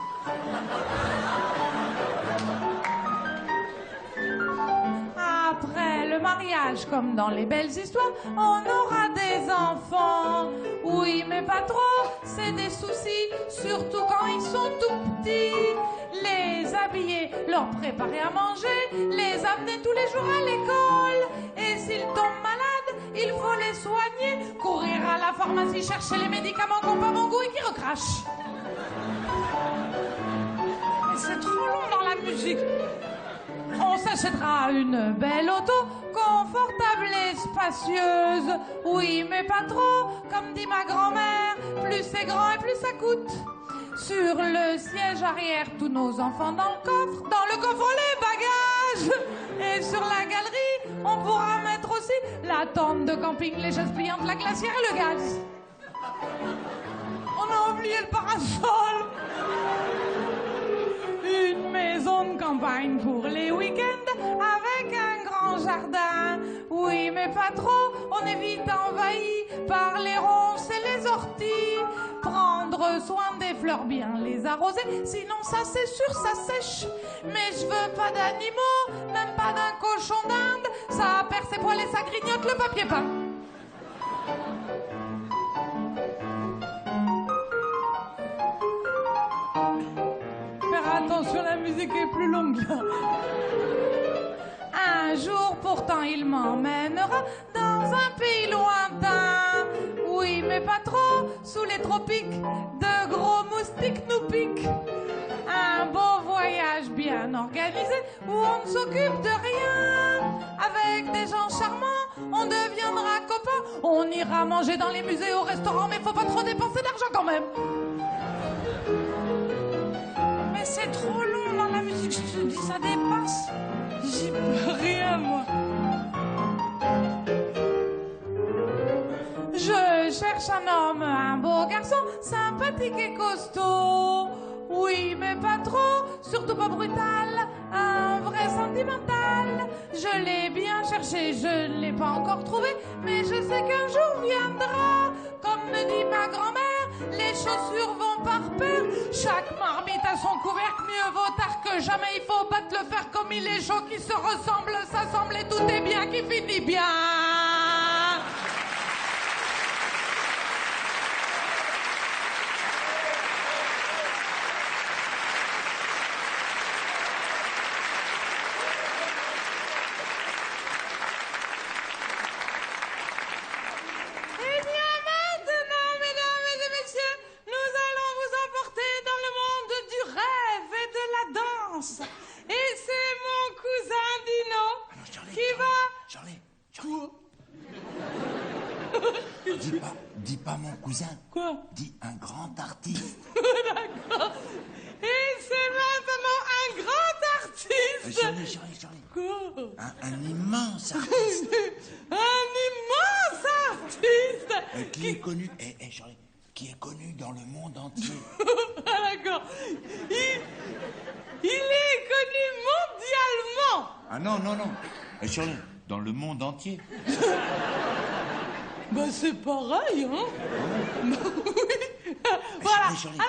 Après le mariage, comme dans les belles histoires, on aura des enfants. Oui, mais pas trop, c'est des soucis, surtout quand ils sont tout petits. Les habiller, leur préparer à manger, les amener tous les jours à l'école. Et s'ils tombent malades, il faut les soigner, courir à la pharmacie, chercher les médicaments qui n'ont pas bon goût et qui recrachent. Mais c'est trop long dans la musique. On s'achètera une belle auto, confortable et spacieuse. Oui, mais pas trop, comme dit ma grand-mère. Plus c'est grand et plus ça coûte. Sur le siège arrière, tous nos enfants dans le coffre. Dans le coffre, les bagages. Et sur la galerie, on pourra mettre aussi la tente de camping, les chaises pliantes, la glacière et le gaz. On a oublié le parasol. Une maison de campagne pour les week-ends avec un grand jardin. Oui, mais pas trop, on est vite envahi par les ronces et les orties. Prendre soin des fleurs, bien les arroser, sinon ça c'est sûr, ça sèche. Mais je veux pas d'animaux, même pas d'un cochon d'Inde. Ça perd ses poils et ça grignote le papier peint. Attention, la musique est plus longue là. Un jour pourtant il m'emmènera dans un pays lointain. Oui, mais pas trop, sous les tropiques, de gros moustiques nous piquent. Un beau voyage bien organisé où on ne s'occupe de rien. Avec des gens charmants, on deviendra copains. On ira manger dans les musées, au restaurant, mais faut pas trop dépenser d'argent quand même. Mais c'est trop long dans la musique, je te dis, ça dépasse. J'y peux rien, moi. Je cherche un homme, un beau garçon, sympathique et costaud. Oui, mais pas trop, surtout pas brutal, un vrai sentimental. Je l'ai bien cherché, je ne l'ai pas encore trouvé, mais je sais qu'un jour viendra. Comme me dit ma grand-mère, les chaussures vont par paire. Chaque marmite a son couvercle, mieux vaut tard que jamais. Il faut battre le fer comme il est chaud, qui se ressemble, s'assemble et tout est bien, qui finit bien. Et c'est mon cousin Dino qui va... Charlie. Dis pas mon cousin. Quoi? Dis un grand artiste. D'accord. Et c'est maintenant un grand artiste. Charlie. Quoi? Un immense artiste. Un immense artiste. Qui est connu... Charlie, qui est connu dans le monde entier. Ah, d'accord. Il est connu mondialement. Ah non. Charlie, dans le monde entier. Bah c'est pareil, hein. Oui. Voilà. Charlie,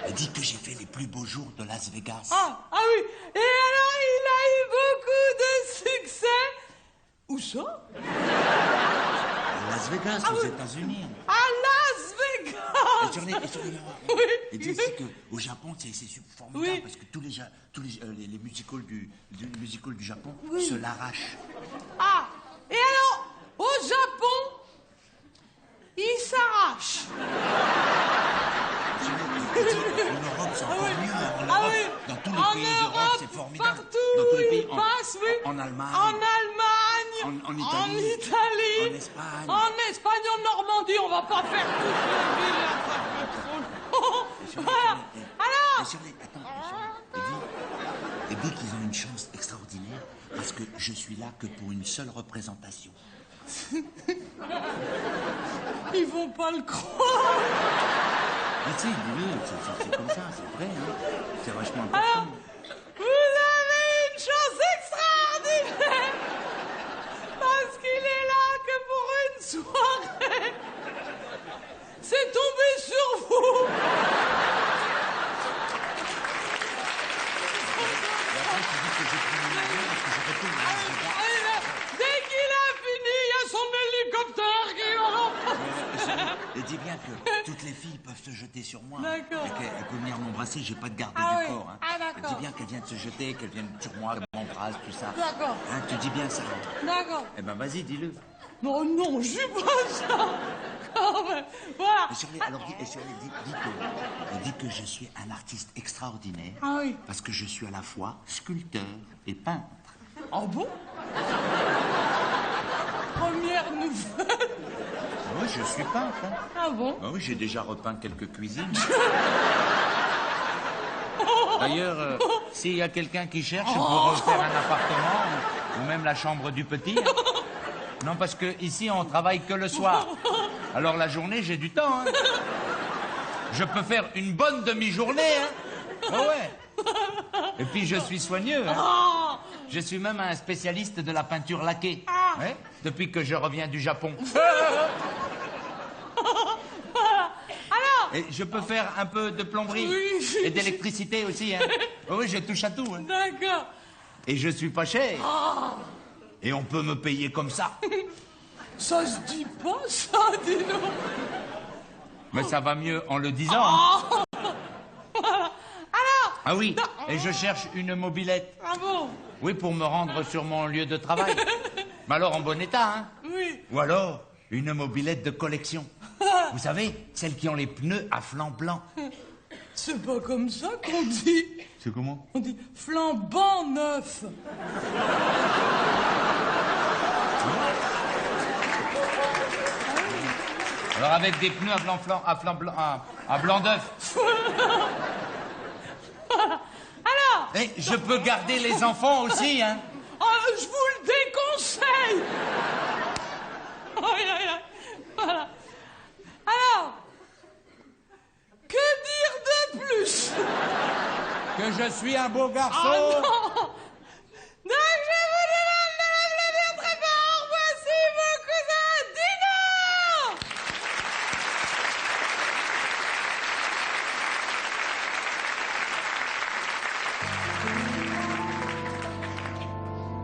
et dis que j'ai fait les plus beaux jours de Las Vegas. Ah oui. Et alors, il a eu beaucoup de succès. Où ça? À Las Vegas, aux États-Unis. À Las Vegas. Et dis aussi qu'au Japon, c'est formidable Oui. parce que tous les musicals du Japon se l'arrachent. Ah, et alors, au Japon, ils s'arrachent. En Europe, c'est encore mieux. En Europe, oui. dans tous les En pays d'Europe, Europe, c'est formidable. partout Dans tous les où pays, ils passent, oui. en Allemagne. En Allemagne. En Italie. En Italie. En Espagne. En Espagne, en Normandie, on va pas faire toutes les villes, là, ça fait trop long. Voilà. Alors, Et dis qu'ils ont une chance extraordinaire parce que je suis là que pour une seule représentation. ils vont pas le croire. Mais si, dis-le, c'est comme ça, c'est vrai, hein. C'est vachement important. Alors, vous avez une chance extraordinaire parce qu'il est là que pour une soirée. C'est tombé sur vous. Dès qu'il a fini, il y a son hélicoptère qui va. Et dis bien que toutes les filles peuvent se jeter sur moi. D'accord. Et qu'elles peuvent venir m'embrasser, j'ai pas de garde Ah du oui. corps. Hein. Ah, d'accord. Dis bien qu'elles viennent se jeter, qu'elles viennent sur moi, qu'elles m'embrassent, tout ça. D'accord. Hein, tu dis bien ça. D'accord. Eh ben vas-y, dis-le. Non, non, je suis pas ça. Quand même. Voilà. Et Shirley, alors dis que je suis un artiste extraordinaire. Ah oui. Parce que je suis à la fois sculpteur et peintre. Ah bon? Première nouvelle. Oui, je suis peintre. Hein. Ah bon? Ah oui, j'ai déjà repeint quelques cuisines. D'ailleurs, s'il y a quelqu'un qui cherche pour refaire un appartement ou même la chambre du petit. Hein. Non, parce que ici on travaille que le soir. Alors la journée, j'ai du temps. Hein. Je peux faire une bonne demi-journée. Hein. Oh ouais. Et puis je suis soigneux. Hein. Je suis même un spécialiste de la peinture laquée. Ouais, depuis que je reviens du Japon. Alors, Et je peux faire un peu de plomberie Oui. et d'électricité aussi. Hein. Oh oui, je touche à tout. Hein. d'accord. Et je suis pas cher. Et on peut me payer comme ça. Ça se dit pas, ça, dis donc. Mais ça va mieux en le disant. Hein. Alors, Ah oui, et je cherche une mobilette. ah bon? Oui, pour me rendre sur mon lieu de travail. Mais alors en bon état, hein. Oui. Ou alors, une mobilette de collection. Vous savez, celles qui ont les pneus à flanc blanc. C'est pas comme ça qu'on dit. C'est comment? On dit flambant neuf. Alors avec des pneus à blanc d'œuf. Alors, Et je peux garder les enfants aussi, hein. je vous le déconseille. Aïe, aïe, aïe. Voilà. Alors, que dire de plus? Que je suis un beau garçon. Ah non. Donc je vous demande de l'applaudir très fort. Voici vos cousins Dino.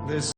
This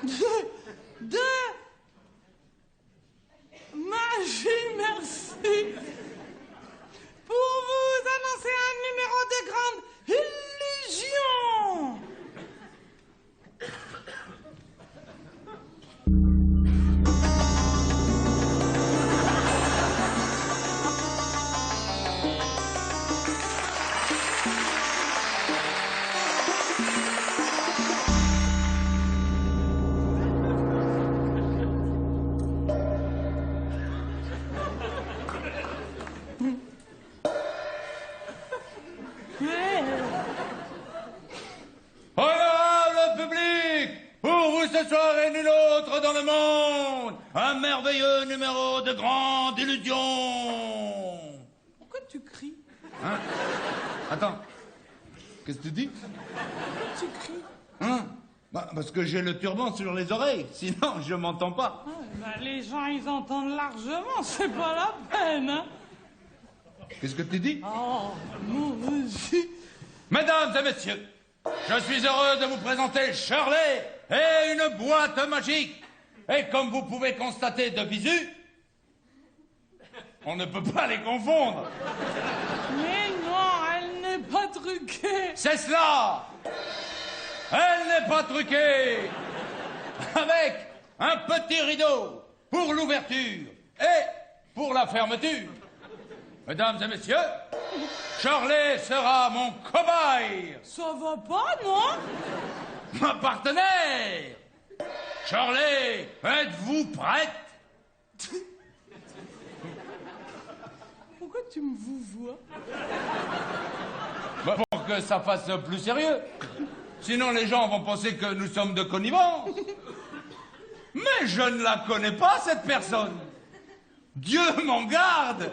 de magie, merci. Pour vous annoncer un numéro de grande illusion. Ce soir et nul autre dans le monde, un merveilleux numéro de grande illusion. Pourquoi tu cries? Hein? Attends, qu'est-ce que tu dis? Pourquoi tu cries? Hein? Bah, parce que j'ai le turban sur les oreilles, sinon je m'entends pas. Les gens, ils entendent largement, c'est pas la peine, hein? Qu'est-ce que tu dis? Oh, non, vas-y. Mesdames et messieurs, je suis heureux de vous présenter Shirley et une boîte magique. Et comme vous pouvez constater de visu, on ne peut pas les confondre. Mais non, elle n'est pas truquée. C'est cela. Elle n'est pas truquée. Avec un petit rideau pour l'ouverture et pour la fermeture. Mesdames et messieurs, Shirley sera mon cobaye. Ça va pas, non? Ma partenaire. Shirley, êtes-vous prête? Pourquoi tu me vouvoies? Bah, pour que ça fasse plus sérieux. Sinon les gens vont penser que nous sommes de connivence. Mais je ne la connais pas, cette personne. Dieu m'en garde.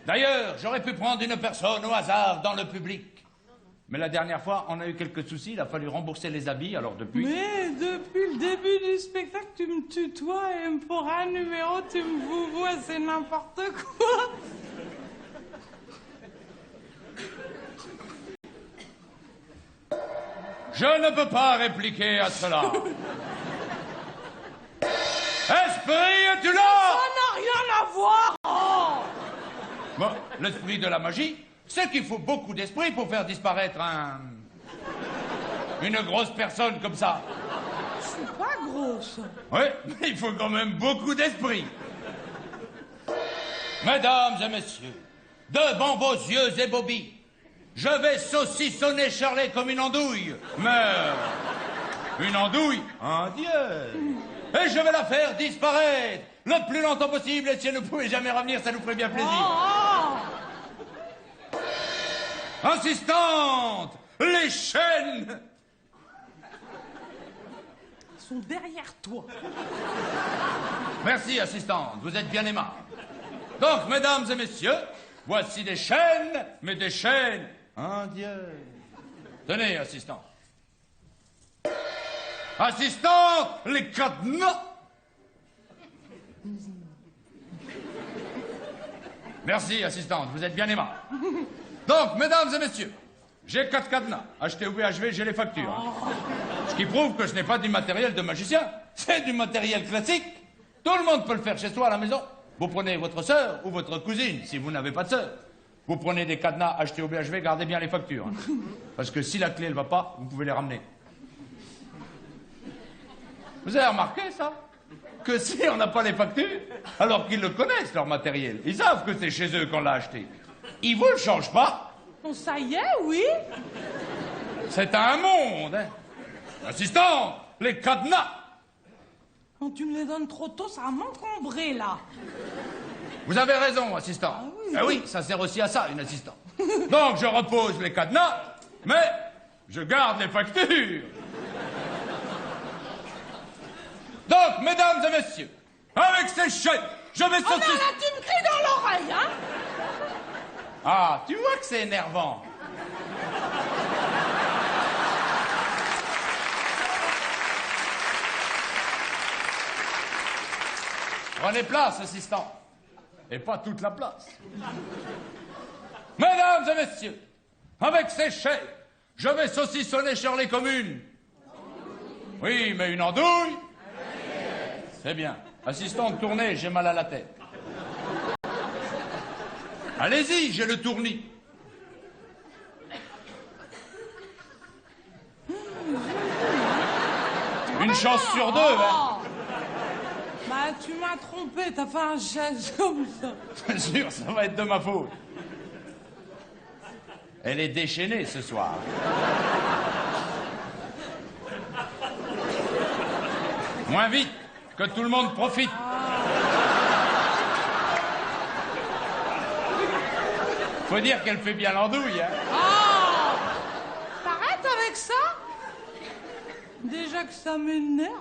D'ailleurs, j'aurais pu prendre une personne au hasard dans le public. Mais la dernière fois, on a eu quelques soucis, il a fallu rembourser les habits, alors depuis... Mais depuis le début du spectacle, tu me tutoies et pour un numéro, tu me vouvoies, c'est n'importe quoi. Je ne peux pas répliquer à cela. Esprit, es-tu là? Ça n'a rien à voir. Oh. Bon, l'esprit de la magie, c'est qu'il faut beaucoup d'esprit pour faire disparaître une grosse personne comme ça. Je suis pas grosse. Oui, mais il faut quand même beaucoup d'esprit. Mesdames et messieurs, devant vos yeux ébobis, je vais saucissonner Shirley comme une andouille. Mais une andouille, un dieu. Et je vais la faire disparaître le plus longtemps possible. Et si elle ne pouvait jamais revenir, ça nous ferait bien plaisir. Oh. Assistante, les chaînes. Ils sont derrière toi. Merci, assistante, vous êtes bien aimable. Donc, mesdames et messieurs, voici des chaînes, mais des chaînes indiennes. Tenez, assistant. Assistante, les cadenas. Merci, assistante, vous êtes bien aimable. Donc, mesdames et messieurs, j'ai 4 cadenas. Achetés au BHV, j'ai les factures. Hein. Ce qui prouve que je n'ai pas du matériel de magicien. C'est du matériel classique. Tout le monde peut le faire chez soi à la maison. Vous prenez votre sœur ou votre cousine, si vous n'avez pas de sœur. Vous prenez des cadenas achetés au BHV, gardez bien les factures. Hein. Parce que si la clé, elle va pas, vous pouvez les ramener. Vous avez remarqué ça? Que si on n'a pas les factures, alors qu'ils le connaissent, leur matériel, ils savent que c'est chez eux qu'on l'a acheté. Ils vous le changent pas. Bon, ça y est, oui. C'est un monde, hein. Assistant, les cadenas. Quand tu me les donnes trop tôt, ça va m'encombrer, là. Vous avez raison, assistant. Ah oui. Eh oui, ça sert aussi à ça, une assistante. Donc, je repose les cadenas, mais je garde les factures. Donc, mesdames et messieurs, avec ces chaînes, je vais Oh, sauter... mais là, tu me cries dans l'oreille, hein. Ah, tu vois que c'est énervant. Prenez place, assistant. Et pas toute la place. Mesdames et messieurs, avec ces chaises, je vais saucissonner sur les communes. Oui, mais une andouille, C'est bien. Assistante, tournez, j'ai mal à la tête. Allez-y, j'ai le tournis. Une chance sur deux, hein. Bah, tu m'as trompé, t'as fait un geste comme ça. Bien sûr, ça va être de ma faute. Elle est déchaînée ce soir. Moins vite, que tout le monde profite. Faut dire qu'elle fait bien l'andouille, hein. Oh, t'arrêtes avec ça? Déjà que ça m'énerve.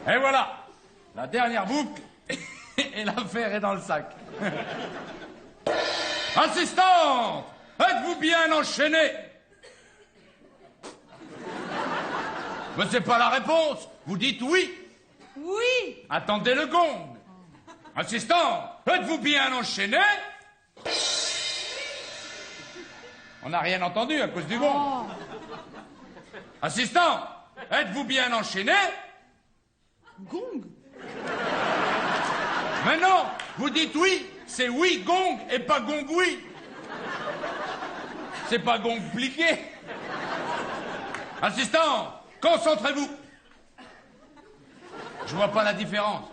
Et voilà, la dernière boucle, et l'affaire est dans le sac. Assistante, êtes-vous bien enchaînée? Mais c'est pas la réponse, vous dites oui. Oui. Attendez le gong. Assistant, êtes-vous bien enchaîné? On n'a rien entendu à cause du gong. Oh. Assistant, êtes-vous bien enchaîné? Gong. Mais non, vous dites oui, c'est oui gong et pas gong oui. C'est pas gong pliqué. Assistant, concentrez-vous. Je vois pas la différence.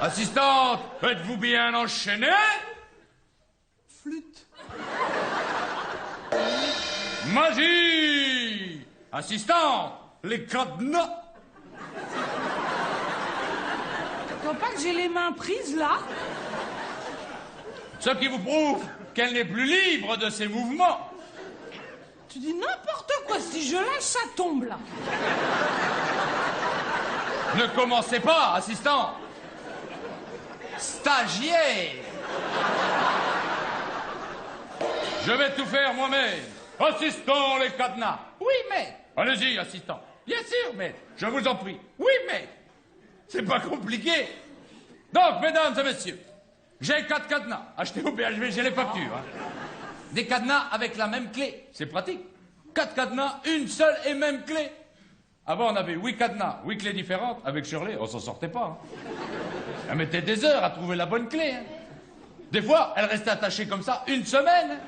Assistante, êtes-vous bien enchaînée? Flûte. Magie! Assistante, les cadenas. Tu vois pas que j'ai les mains prises, là? Ce qui vous prouve qu'elle n'est plus libre de ses mouvements. Tu dis n'importe quoi. Si je lâche, ça tombe, là. Ne commencez pas, assistant. Stagiaire. Je vais tout faire moi-même. Assistant, les cadenas. Oui, maître. Allez-y, assistant. Bien sûr, maître. Je vous en prie. Oui, maître. C'est pas compliqué. Donc, mesdames et messieurs, j'ai 4 cadenas. Achetés au BHV, j'ai les factures. Hein. Des cadenas avec la même clé. C'est pratique. 4 cadenas, une seule et même clé. Avant, on avait 8 cadenas, 8 clés différentes. Avec Shirley, on s'en sortait pas. Hein. Elle mettait des heures à trouver la bonne clé. Hein. Des fois, elle restait attachée comme ça une semaine. Hein.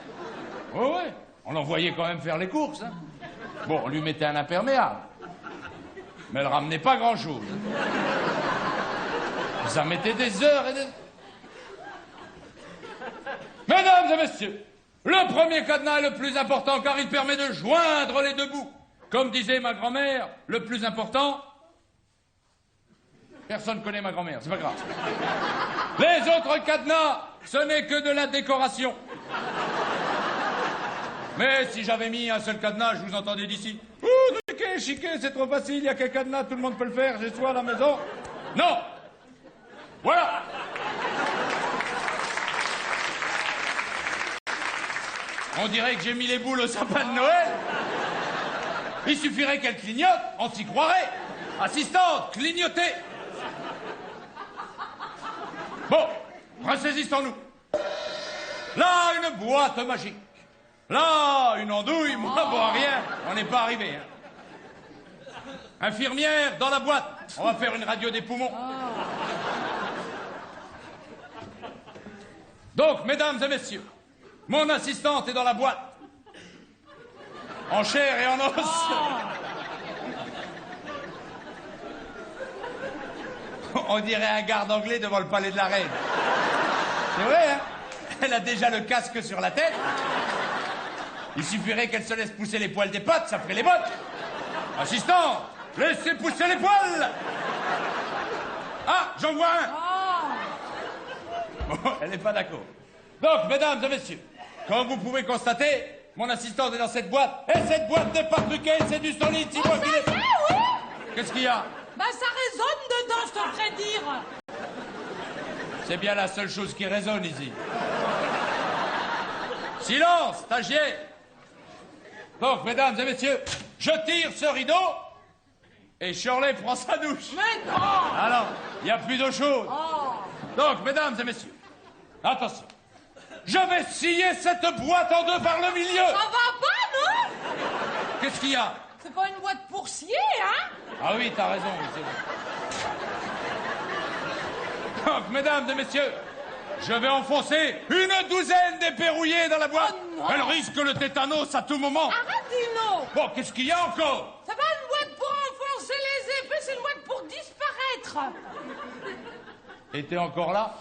Oh, ouais. On l'envoyait quand même faire les courses. Hein. Bon, on lui mettait un imperméable. Mais elle ramenait pas grand-chose. Ça mettait des heures et des... Mesdames et messieurs, le premier cadenas est le plus important car il permet de joindre les deux bouts. Comme disait ma grand-mère, le plus important... Personne connaît ma grand-mère, c'est pas grave. Les autres cadenas, ce n'est que de la décoration. Mais si j'avais mis un seul cadenas, je vous entendais d'ici. Ouh, chiquet, c'est trop facile, il y a qu'un cadenas, tout le monde peut le faire, j'ai soin à la maison. Non. Voilà. On dirait que j'ai mis les boules au sapin de Noël. Il suffirait qu'elle clignote, on s'y croirait. Assistante, clignotez. Bon, ressaisissons-nous. Là, une boîte magique. Là, une andouille, moi, bon, rien, on n'est pas arrivé. Hein. Infirmière, dans la boîte, on va faire une radio des poumons. Donc, mesdames et messieurs, mon assistante est dans la boîte. En chair et en os. On dirait un garde anglais devant le palais de la reine. C'est vrai, hein? Elle a déjà le casque sur la tête. Il suffirait qu'elle se laisse pousser les poils des pattes, ça ferait les bottes. Assistant, laissez pousser les poils. Ah, j'en vois un. Bon, elle n'est pas d'accord. Donc, mesdames et messieurs, comme vous pouvez constater, mon assistante est dans cette boîte. Et cette boîte n'est pas truquée, c'est du solide. Si moi qui l'ai... Oui. Qu'est-ce qu'il y a? Bah, ça résonne dedans, je te ferais dire. C'est bien la seule chose qui résonne ici. Silence, stagiaire. Donc, mesdames et messieurs, je tire ce rideau et Shirley prend sa douche. Mais non. Alors, il n'y a plus d'eau chaude. Oh. Donc, mesdames et messieurs, attention. Je vais scier cette boîte en deux par le milieu. Ça va pas, non? Qu'est-ce qu'il y a? c'est pas une boîte pour scier, hein? Ah oui, t'as raison, oui, c'est vrai. Donc, mesdames et messieurs, je vais enfoncer une douzaine d'épées rouillées dans la boîte. Oh non. Elle risque le tétanos à tout moment. Arrête, Dino! Bon, qu'est-ce qu'il y a encore? C'est pas une boîte pour enfoncer les épées, c'est une boîte pour disparaître. Et t'es encore là?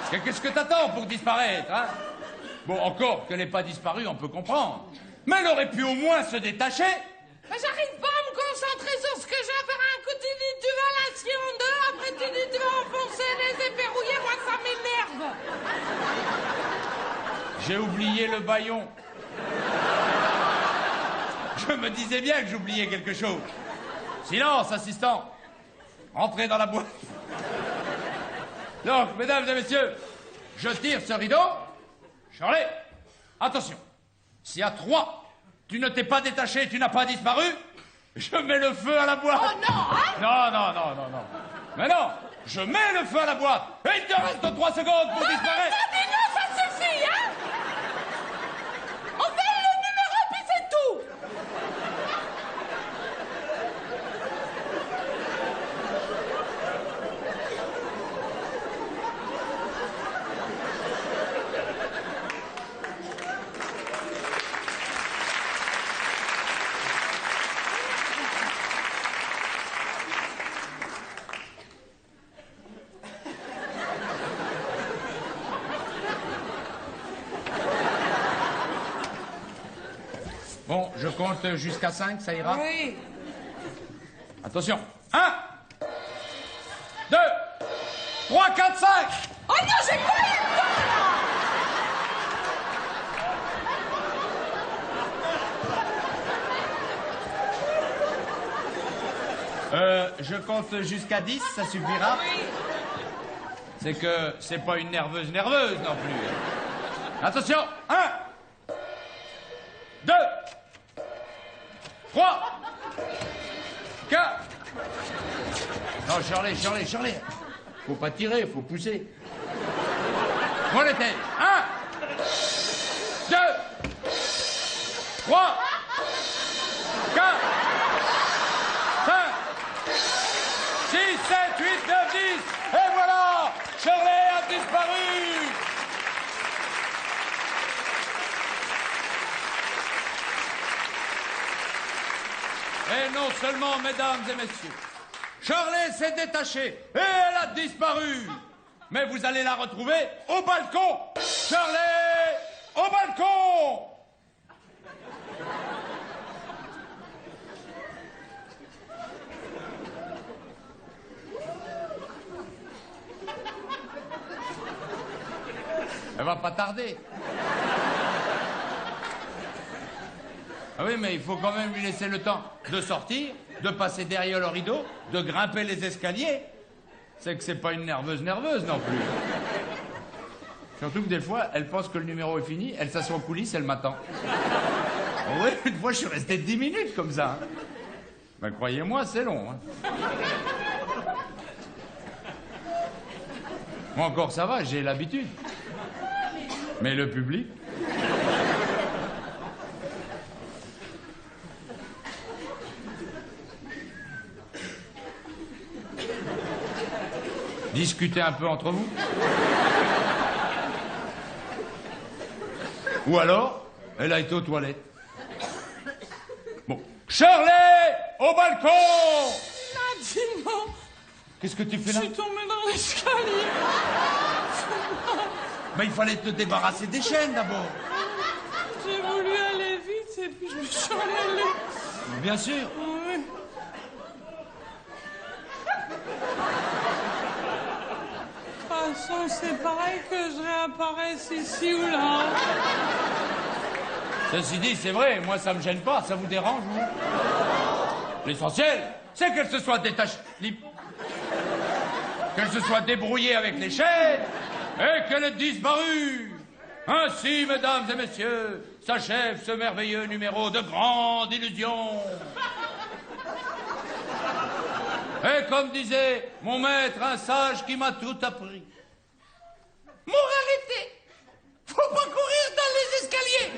Qu'est-ce que t'attends pour disparaître, hein? Bon, encore qu'elle n'ait pas disparu, on peut comprendre. Mais elle aurait pu au moins se détacher. Mais j'arrive pas à me concentrer sur ce que j'ai à faire. Un coup, tu dis tu vas la scier en deux, après tu dis tu vas enfoncer les épées rouillées, moi ça m'énerve. J'ai oublié le bâillon. Je me disais bien que j'oubliais quelque chose. Silence, assistant. Entrez dans la boîte. Donc, mesdames et messieurs, je tire ce rideau. Charlie, attention. Si à 3, tu ne t'es pas détaché, tu n'as pas disparu, je mets le feu à la boîte. Oh non, hein? Non. Mais non, je mets le feu à la boîte. Et il te reste 3 secondes pour disparaître. Non, Dino, ça suffit, hein? On fait le numéro, puis c'est tout. Bon, je compte jusqu'à 5, ça ira? Oui. Attention. 1, 2, 3, 4, 5. Oh non, j'ai pas eu le temps, là. Je compte jusqu'à 10, ça suffira? Oui. C'est que c'est pas une nerveuse non plus. Attention. 1, 2, 3, 4. Non, Shirley. Faut pas tirer, faut pousser. Bon, les têtes. 1, 2, 3, 4, 5, 6, 7, 8, 9, 10. Et voilà, Shirley a disparu. Et non seulement, mesdames et messieurs, Shirley s'est détachée et elle a disparu. Mais vous allez la retrouver au balcon. Shirley, au balcon. Elle va pas tarder. Ah oui, mais il faut quand même lui laisser le temps de sortir, de passer derrière le rideau, de grimper les escaliers. C'est que c'est pas une nerveuse non plus. Surtout que des fois, elle pense que le numéro est fini, elle s'assoit aux coulisses, elle m'attend. Oui, une fois, je suis resté 10 minutes comme ça. Ben, croyez-moi, c'est long. Hein. Moi encore, ça va, j'ai l'habitude. Mais le public... Discutez un peu entre vous. Ou alors, elle a été aux toilettes. Bon. Shirley, au balcon! Dino, Qu'est-ce que tu fais je là? suis tombée dans l'escalier. Mais il fallait te débarrasser des chaînes d'abord. J'ai voulu aller vite et puis je me suis emmêlée. Bien sûr. Oui. De toute façon, c'est pareil que je réapparaisse ici ou là. Ceci dit, c'est vrai, moi ça me gêne pas, ça vous dérange, vous? L'essentiel, c'est qu'elle se soit détachée, qu'elle se soit débrouillée avec les chaînes et qu'elle ait disparu. Ainsi, mesdames et messieurs, s'achève ce merveilleux numéro de grande illusion. Et comme disait mon maître, un sage qui m'a tout appris. Moralité, faut pas courir dans les escaliers.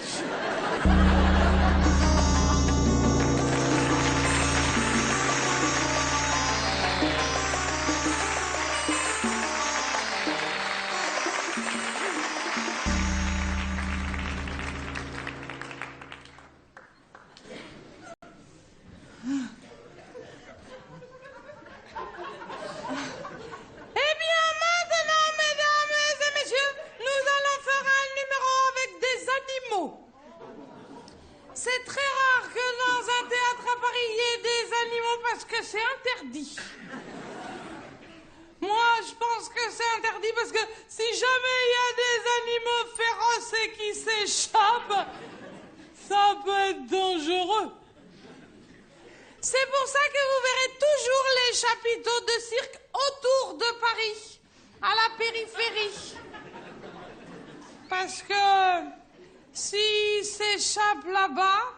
rare que dans un théâtre à Paris, il y ait des animaux parce que c'est interdit. Moi, je pense que c'est interdit parce que si jamais il y a des animaux féroces et qui s'échappent, ça peut être dangereux. C'est pour ça que vous verrez toujours les chapiteaux de cirque autour de Paris, à la périphérie. Parce que s'ils s'échappent là-bas,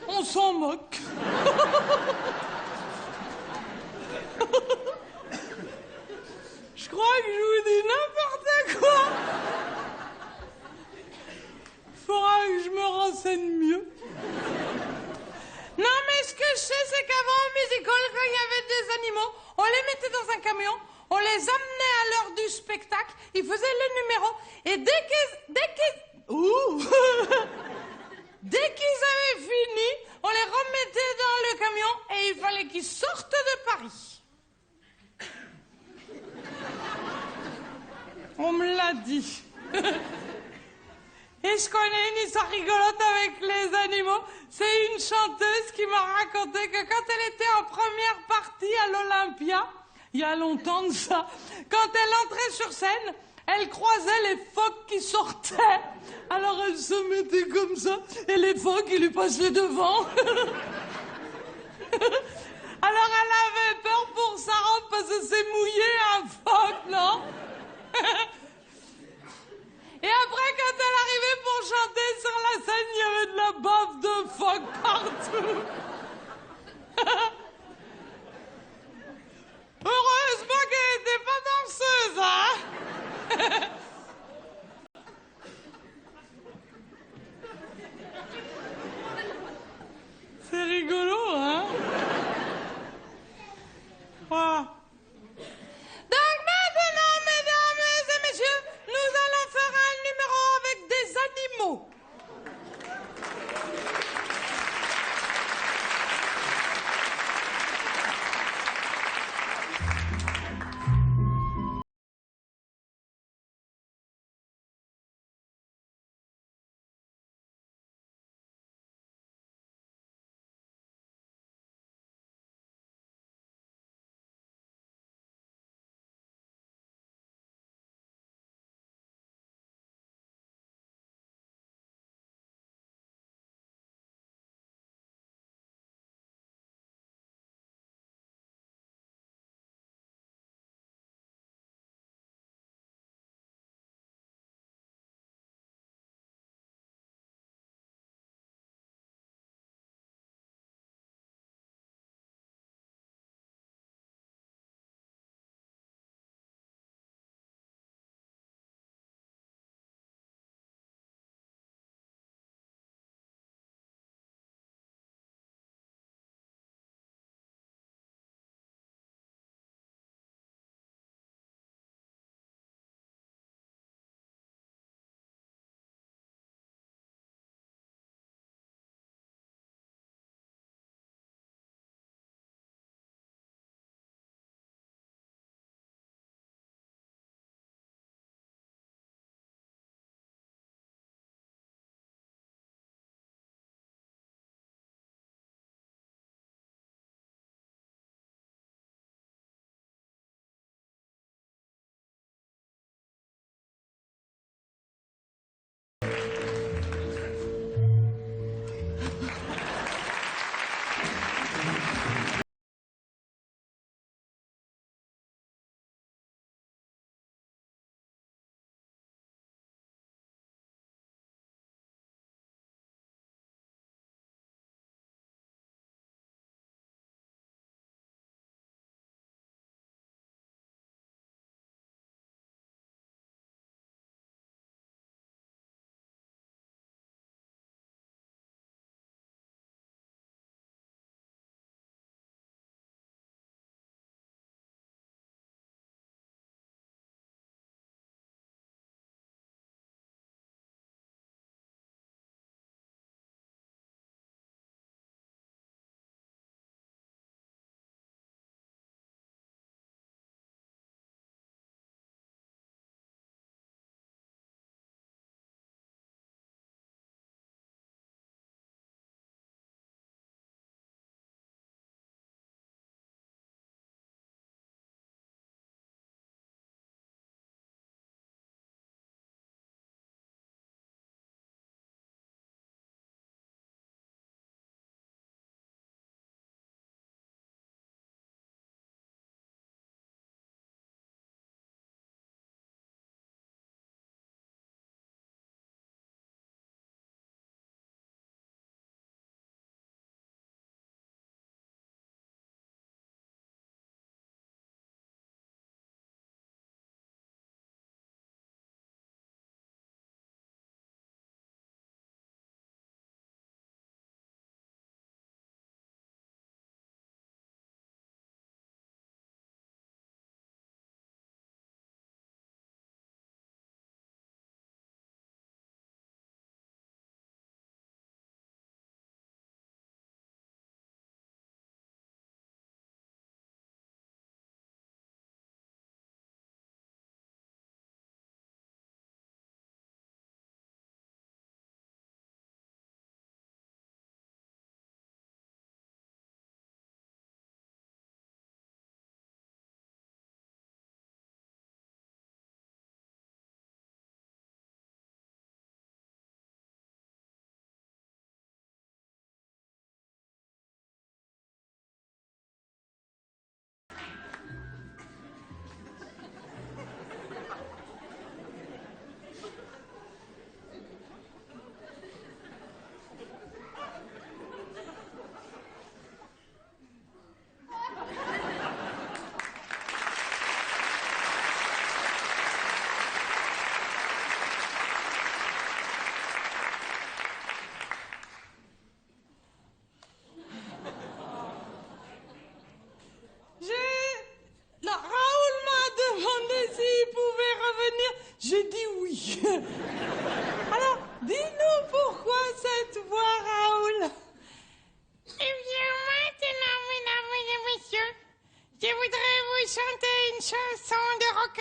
on s'en moque. Je crois que je vous dis n'importe quoi. Faudra que je me renseigne mieux. Non, mais ce que je sais, c'est qu'avant au musical, quand il y avait des animaux, on les mettait dans un camion, on les amenait à l'heure du spectacle, ils faisaient les numéros, et dès qu'ils avaient fini, on les remettait dans le camion et il fallait qu'ils sortent de Paris. On me l'a dit. Et je connais une histoire rigolote avec les animaux. C'est une chanteuse qui m'a raconté que quand elle était en première partie à l'Olympia, il y a longtemps de ça, quand elle entrait sur scène, elle croisait les phoques qui sortaient. Alors elle se mettait comme ça, et les phoques, ils lui passaient devant. Alors elle avait peur pour sa robe parce que c'est mouillé un phoque, non? Et après, quand elle arrivait pour chanter sur la scène, il y avait de la bave de phoque partout. Heureusement qu'elle n'était pas danseuse, hein? C'est rigolo, hein? Voilà. Donc maintenant, mesdames et messieurs, nous allons faire un numéro avec des animaux.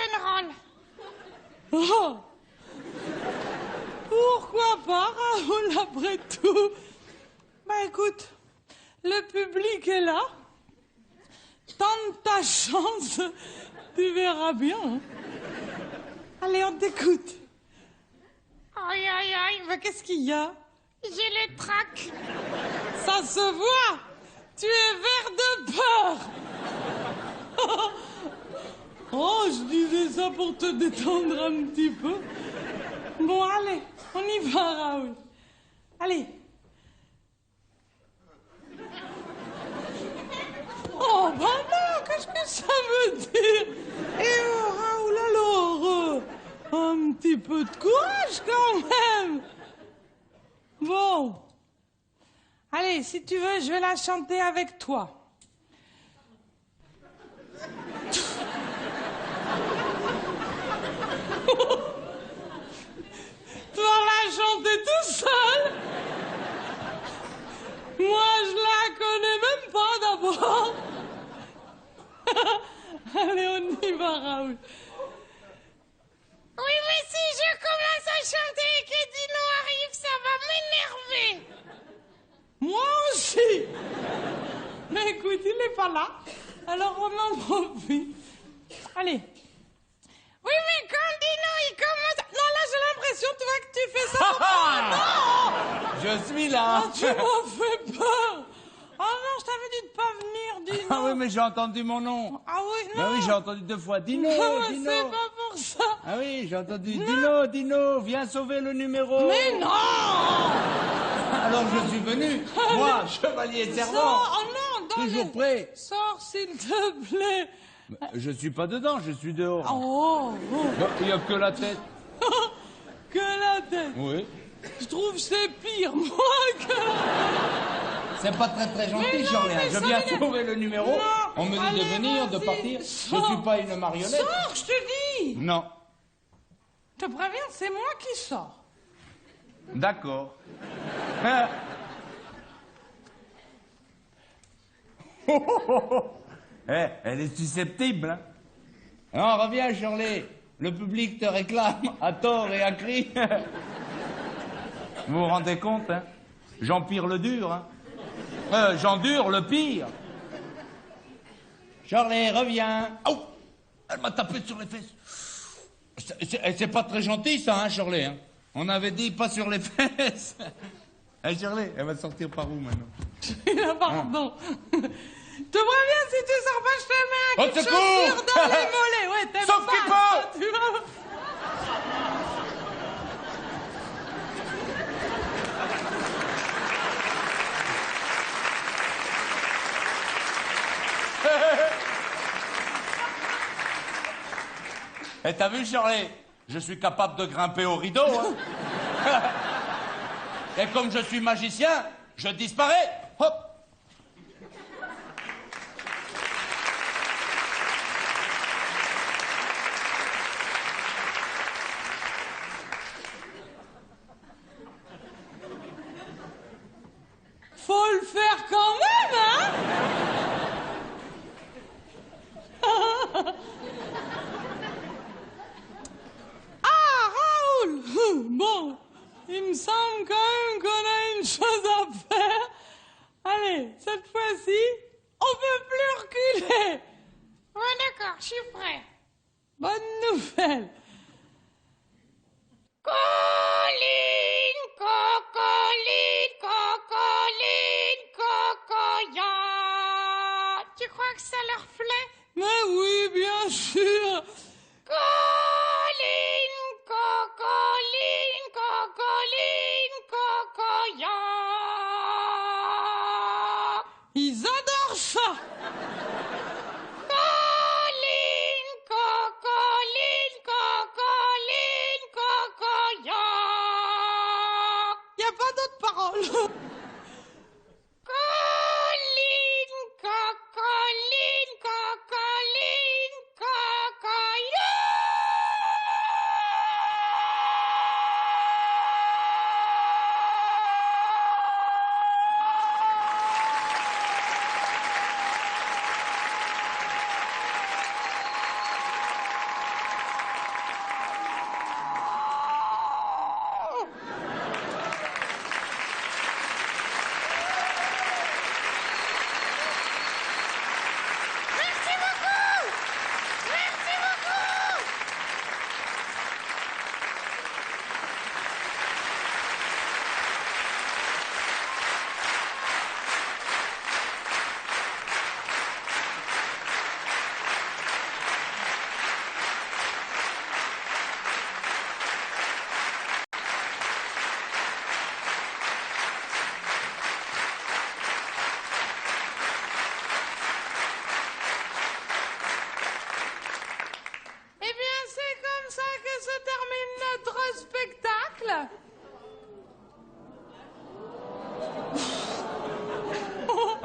rock'n'roll. Oh. Pourquoi pas, Raoul, après tout? Bah écoute, le public est là. Tente ta chance, tu verras bien. Hein. Allez, on t'écoute. Aïe, aïe, aïe, mais qu'est-ce qu'il y a? J'ai le trac. Ça se voit. Tu es vert de peur. Oh, je disais ça pour te détendre un petit peu. Bon, allez, on y va, Raoul. Allez. Oh, bah non, qu'est-ce que ça veut dire? Et oh, Raoul, alors, un petit peu de courage quand même. Bon. Allez, si tu veux, je vais la chanter avec toi. Tu vas la chanter tout seul. Moi, je la connais même pas d'abord. Allez, on y va, Raoul. Oui, mais si je commence à chanter et que Dino arrive, ça va m'énerver. Moi aussi. Mais écoute, il n'est pas là. Alors on en profite. Allez. Oui, mais quand Dino, il commence... Non, là, j'ai l'impression, tu vois, que tu fais ça. Non. Je suis là. Ah, tu m'as fait peur. Oh non, je t'avais dit de pas venir, Dino. Ah oui, mais j'ai entendu mon nom. Ah oui, non. Ah oui, j'ai entendu 2 fois. Dino, Non, Dino. c'est pas pour ça. Ah oui, j'ai entendu Dino, Dino, viens sauver le numéro. Mais non. Alors je suis venu, moi, chevalier servant. Sors, oh non, dans Toujours prêt. Sors, s'il te plaît. Je suis pas dedans, je suis dehors. Oh, oh. Il n'y a que la tête. Que la tête. Oui. Je trouve que c'est pire, moi, que... C'est pas très gentil, Mais non, Charlien. mais Je ça viens m'énerve. sauver le numéro. Non. On me dit Allez, de venir, de vas-y, partir. sors. Je suis pas une marionnette. Sors, je te dis. Non. Je te préviens, c'est moi qui sors. D'accord. Elle est susceptible, hein. Non, reviens, Shirley. Le public te réclame à tort et à cri. Vous vous rendez compte, hein? J'empire le dur, hein. J'endure le pire. Shirley, reviens. Oh, elle m'a tapé sur les fesses. C'est pas très gentil, ça, hein, Shirley, hein. On avait dit pas sur les fesses. Hey, Shirley, elle va sortir par où, maintenant? Pardon. Je te préviens, si tu sors pas, je te mets un Au coup de secours. chaussure dans les mollets. Ouais, t'aimes Sauf pas, qu'il ça, peut. tu vois. Et t'as vu, Shirley? Je suis capable de grimper au rideau, hein. Et comme je suis magicien, je disparais. Hop. Faut le faire quand même, hein. Ah, Raoul. Bon, il me semble quand même qu'on a une chose à faire. Allez, cette fois-ci, on peut plus reculer. Ouais, d'accord, je suis prêt. Bonne nouvelle. Colline, cocoline, cocoline, cocoya. Tu crois que ça leur plaît? Mais oui, bien sûr. Colline, cocoline, cocoline, cocoya. Ils adorent ça. Colline, cocoline, cocoline, cocoya. Y a pas d'autres paroles. Colline, cocoline, cocoline, cocoya.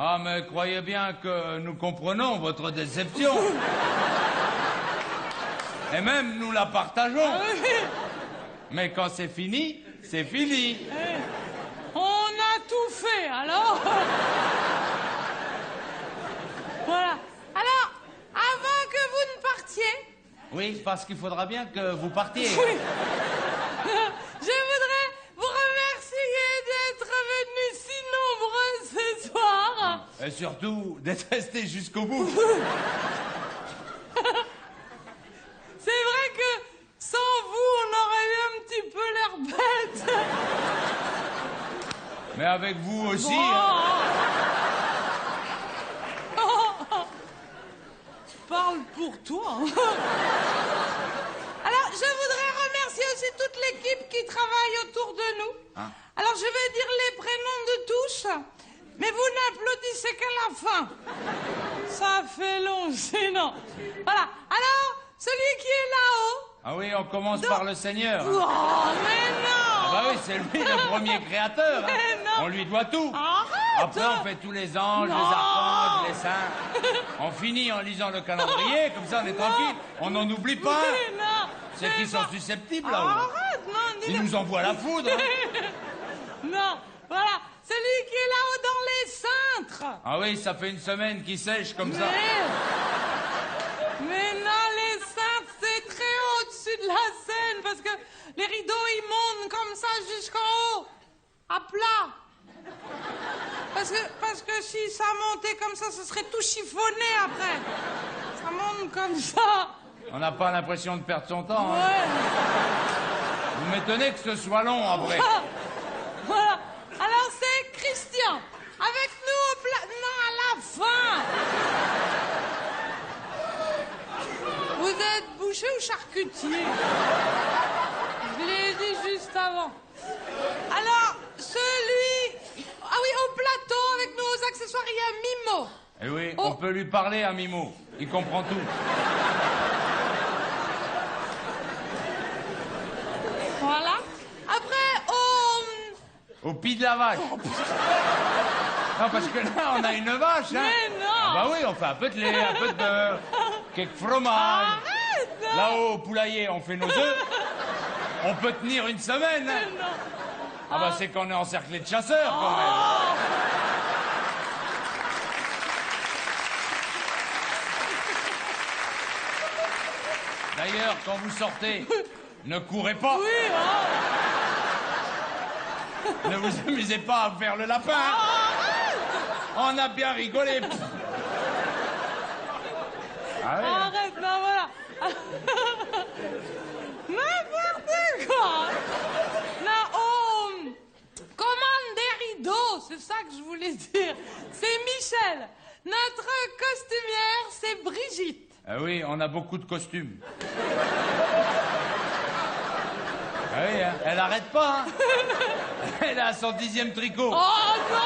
Ah, mais croyez bien que nous comprenons votre déception. Et même nous la partageons. Ah oui. Mais quand c'est fini, c'est fini. On a tout fait, alors. Voilà. Alors, avant que vous ne partiez... Oui, parce qu'il faudra bien que vous partiez. Oui. Je voudrais vous remercier d'être venus si nombreux ce soir. Et surtout, d'être resté jusqu'au bout. C'est vrai que sans vous, on aurait eu un petit peu l'air bête. Mais avec vous aussi. Parle pour toi. Alors, je voudrais remercier aussi toute l'équipe qui travaille autour de nous. Hein? Alors, je vais dire les prénoms de tous, mais vous n'applaudissez qu'à la fin. Ça fait long, sinon. Voilà. Alors, celui qui est là-haut... Ah oui, on commence par le Seigneur. Oh, mais non! Ah bah oui, c'est lui le premier créateur. Hein. Mais non. On lui doit tout. Arrête! Après, on fait tous les anges, Non. les archanges, les saints. On finit en lisant le calendrier, comme ça on est tranquille. On n'en oublie pas. Mais non! C'est qu'ils sont susceptibles là-haut. Arrête, non, dis-le. Ils nous envoient la foudre. Hein. Non, voilà, celui qui est là-haut dans les cintres. Ah oui, ça fait une semaine qu'il sèche comme ça. Mais non, les cintres, c'est très au-dessus de la scène, parce que les rideaux, ils montent comme ça jusqu'en haut, à plat. Parce que si ça montait comme ça, ce serait tout chiffonné après. Ça monte comme ça. On n'a pas l'impression de perdre son temps. Hein. Ouais. Vous m'étonnez que ce soit long après. Voilà. Alors c'est Christian. Avec nous au plat... Non, à la fin. Vous êtes boucher ou charcutier? Je l'ai dit juste avant. Alors, celui... Ah oui, au plateau, avec nous aux accessoires, il y a Mimo. Eh oui, Oh. on peut lui parler à Mimo. Il comprend tout. Voilà. Après, Au pied de la vache. Non, parce que là, on a une vache, hein. Mais non. Ah bah oui, on fait un peu de lait, un peu de beurre, quelques fromages. Arrête, non. Là-haut, au poulailler, on fait nos œufs. On peut tenir une semaine. Hein. Mais non. Ah bah c'est qu'on est encerclé de chasseurs, quand même. Oh. D'ailleurs, quand vous sortez, ne courez pas. Oui, Ne vous amusez pas à faire le lapin. On a bien rigolé. Ah oui. Arrête, non, voilà. N'importe quoi. Non, commande des rideaux, c'est ça que je voulais dire. C'est Michel. Notre costumière, c'est Brigitte. Ah oui, on a beaucoup de costumes. Ah oui, hein, elle arrête pas. Hein. Elle a son 10e tricot. Oh non.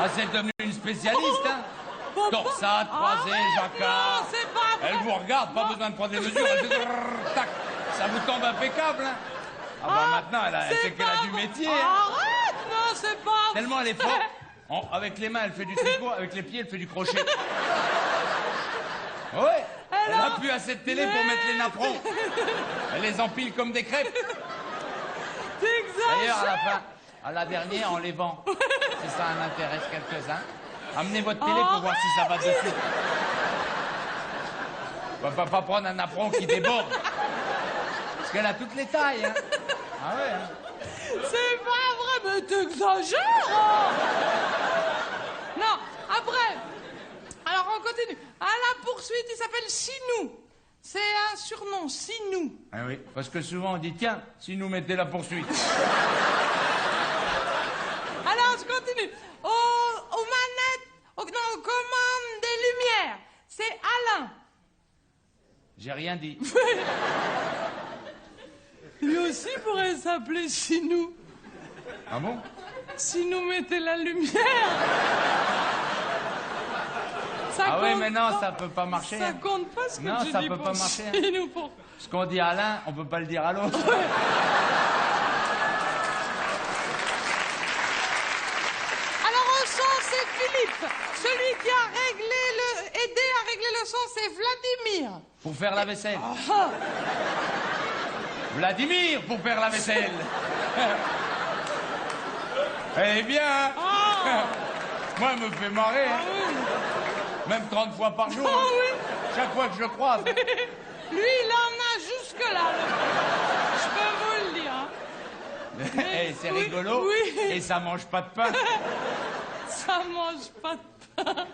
Ah, c'est devenu une spécialiste, hein. Torsade, croisée, jacquard. Non, c'est pas vrai. Elle vous regarde, pas besoin de prendre des mesures. Elle fait tac, ça vous tombe impeccable, hein. Ah bah maintenant, elle c'est sait qu'elle a pas du vrai. métier. Hein. Arrête, non, c'est pas Tellement elle est vrai. forte. Avec les mains, elle fait du tricot. Avec les pieds, elle fait du crochet. Ouais. Elle Alors, n'a plus assez de télé pour mettre les napperons. Elle les empile comme des crêpes. T'exagères. D'ailleurs, à la fin, à la dernière, on les vend. Si ça en intéresse quelques-uns. Amenez votre télé pour voir si ça va dessus. On va pas prendre un napperon qui déborde. Parce qu'elle a toutes les tailles. Hein. Ah ouais. Hein. C'est pas vrai, mais t'exagères. Hein. Non, après. Alors on continue. À la poursuite, il s'appelle Sinou. C'est un surnom, Sinou. Ah oui, parce que souvent on dit tiens, si nous mettez la poursuite. Alors je continue. Aux manettes, aux commandes des lumières, c'est Alain. J'ai rien dit. Lui aussi pourrait s'appeler Sinou. Ah bon? Sinou mettait la lumière. Ça Ah oui, compte mais non, pas. ça peut pas marcher. Ça Hein. compte pas ce que Non, tu ça dis peut pour pas marcher, hein. Sinou, pour... Ce qu'on dit à l'un, on peut pas le dire à l'autre. Alors, au son c'est Philippe. Celui qui a aidé à régler le son, c'est Vladimir. Pour faire la vaisselle. Ah. Vladimir pour faire la vaisselle. Eh bien, hein. Ah. Moi, elle me fait marrer. Ah Hein. oui. Même 30 fois par jour. Ah Hein. oui. Chaque fois que je le croise. Lui, il en a jusque-là. Je peux vous le dire. Hein. Eh, c'est Oui, rigolo. oui. Et ça mange pas de pain. Ça mange pas de pain.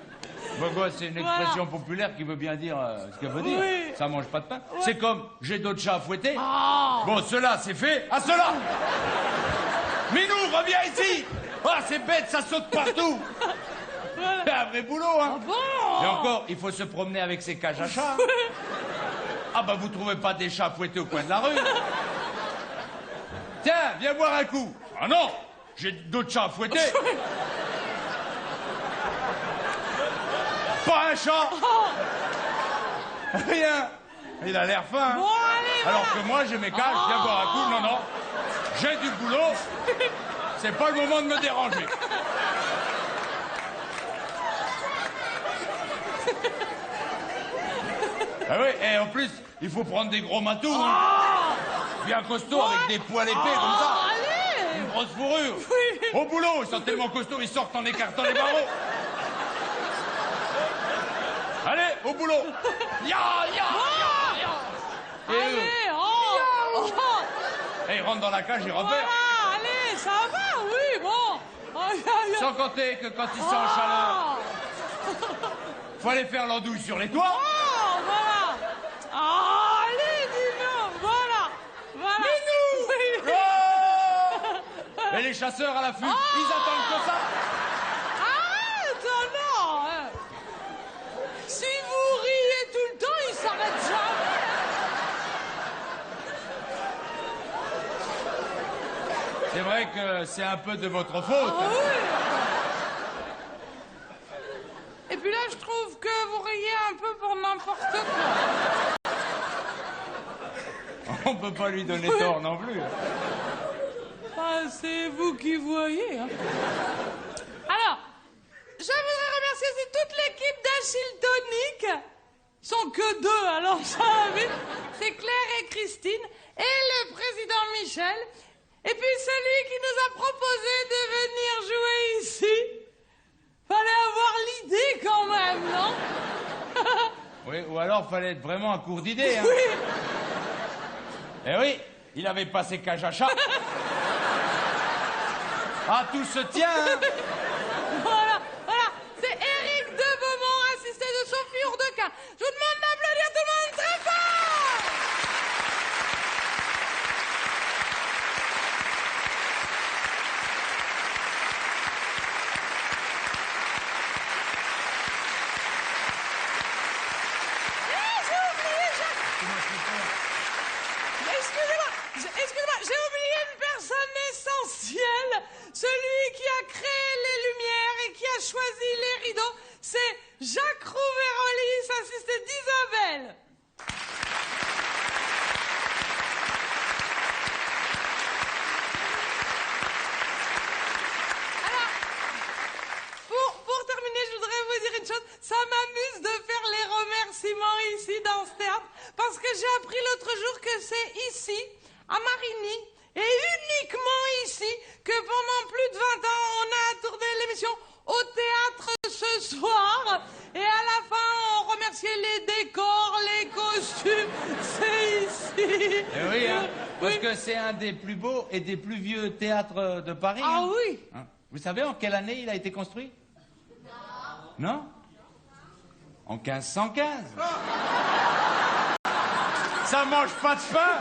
Pourquoi c'est une Voilà. expression populaire qui veut bien dire ce qu'elle veut dire. Oui. Ça mange pas de pain. C'est comme j'ai d'autres chats à fouetter. Ah. Bon, cela c'est fait. À cela. Minou, reviens ici. Ah, c'est bête, ça saute partout. Voilà. C'est un vrai boulot, hein. Ah bon. Et encore, il faut se promener avec ses cages à chats. Ah bah vous trouvez pas des chats fouettés au coin de la rue. Tiens, viens boire un coup. Ah non, j'ai d'autres chats à fouetter. Pas un chat. Rien. Il a l'air fin. Hein. Bon, allez, Alors voilà. que moi, j'ai mes cages, viens boire un coup. Non, non. J'ai du boulot. C'est pas le moment de me déranger. Ah oui, et en plus, il faut prendre des gros matous. Hein. Bien costaud, avec des poils épais comme ça. Allez. Une grosse fourrure. Oui. Au boulot, ils sont tellement costauds, ils sortent en écartant les barreaux. Allez, au boulot. Ya, ya, ya, ya. Et Allez, oh. et ils rentrent dans la cage, ils repèrent. Voilà, allez, ça va, oui, bon. Aïe, aïe, aïe. Sans compter que quand ils sont en chaleur, faut aller faire l'andouille sur les toits. Oh, voilà. Ah, allez, dis-nous, voilà. Voilà. Minou. Oui. Oh. Et les chasseurs à l'affût, ils attendent que ça. Arrête, non. Hein. Si vous riez tout le temps, il s'arrête jamais. C'est vrai que c'est un peu de votre faute. Ah oui. Et puis là, je trouve que vous riez un peu pour n'importe quoi. On peut pas lui donner tort non plus. Ah, c'est vous qui voyez. Hein. Alors, je voudrais remercier aussi toute l'équipe d'Achille Tonique. Ils sont que deux, alors ça va vite. C'est Claire et Christine et le président Michel. Et puis celui qui nous a proposé de venir jouer ici. Fallait avoir l'idée quand même, non? Oui, ou alors fallait être vraiment à court d'idées. Hein. Oui. Eh oui, il avait pas ses cages à chat. Ah, tout se tient. Hein. Voilà, voilà. C'est Éric de Beaumont, assisté de Sophie Hourdequin. Je vous demande d'applaudir tout le monde très fort. Excusez-moi, j'ai oublié une personne essentielle. Celui qui a créé les lumières et qui a choisi les rideaux, c'est Jacques Rouvérolis, assisté d'Isabelle. Alors, pour terminer, je voudrais vous dire une chose. Ça m'amuse de faire les remerciements ici dans ce théâtre, parce que j'ai appris l'autre jour que c'est ici, à Marigny, et uniquement ici, que pendant plus de 20 ans, on a tourné l'émission au théâtre ce soir. Et à la fin, on remerciait les décors, les costumes. C'est ici. Eh oui, hein, parce que c'est un des plus beaux et des plus vieux théâtres de Paris. Ah hein. oui. Hein. Vous savez en quelle année il a été construit? Non. En 1515. Ça mange pas de pain.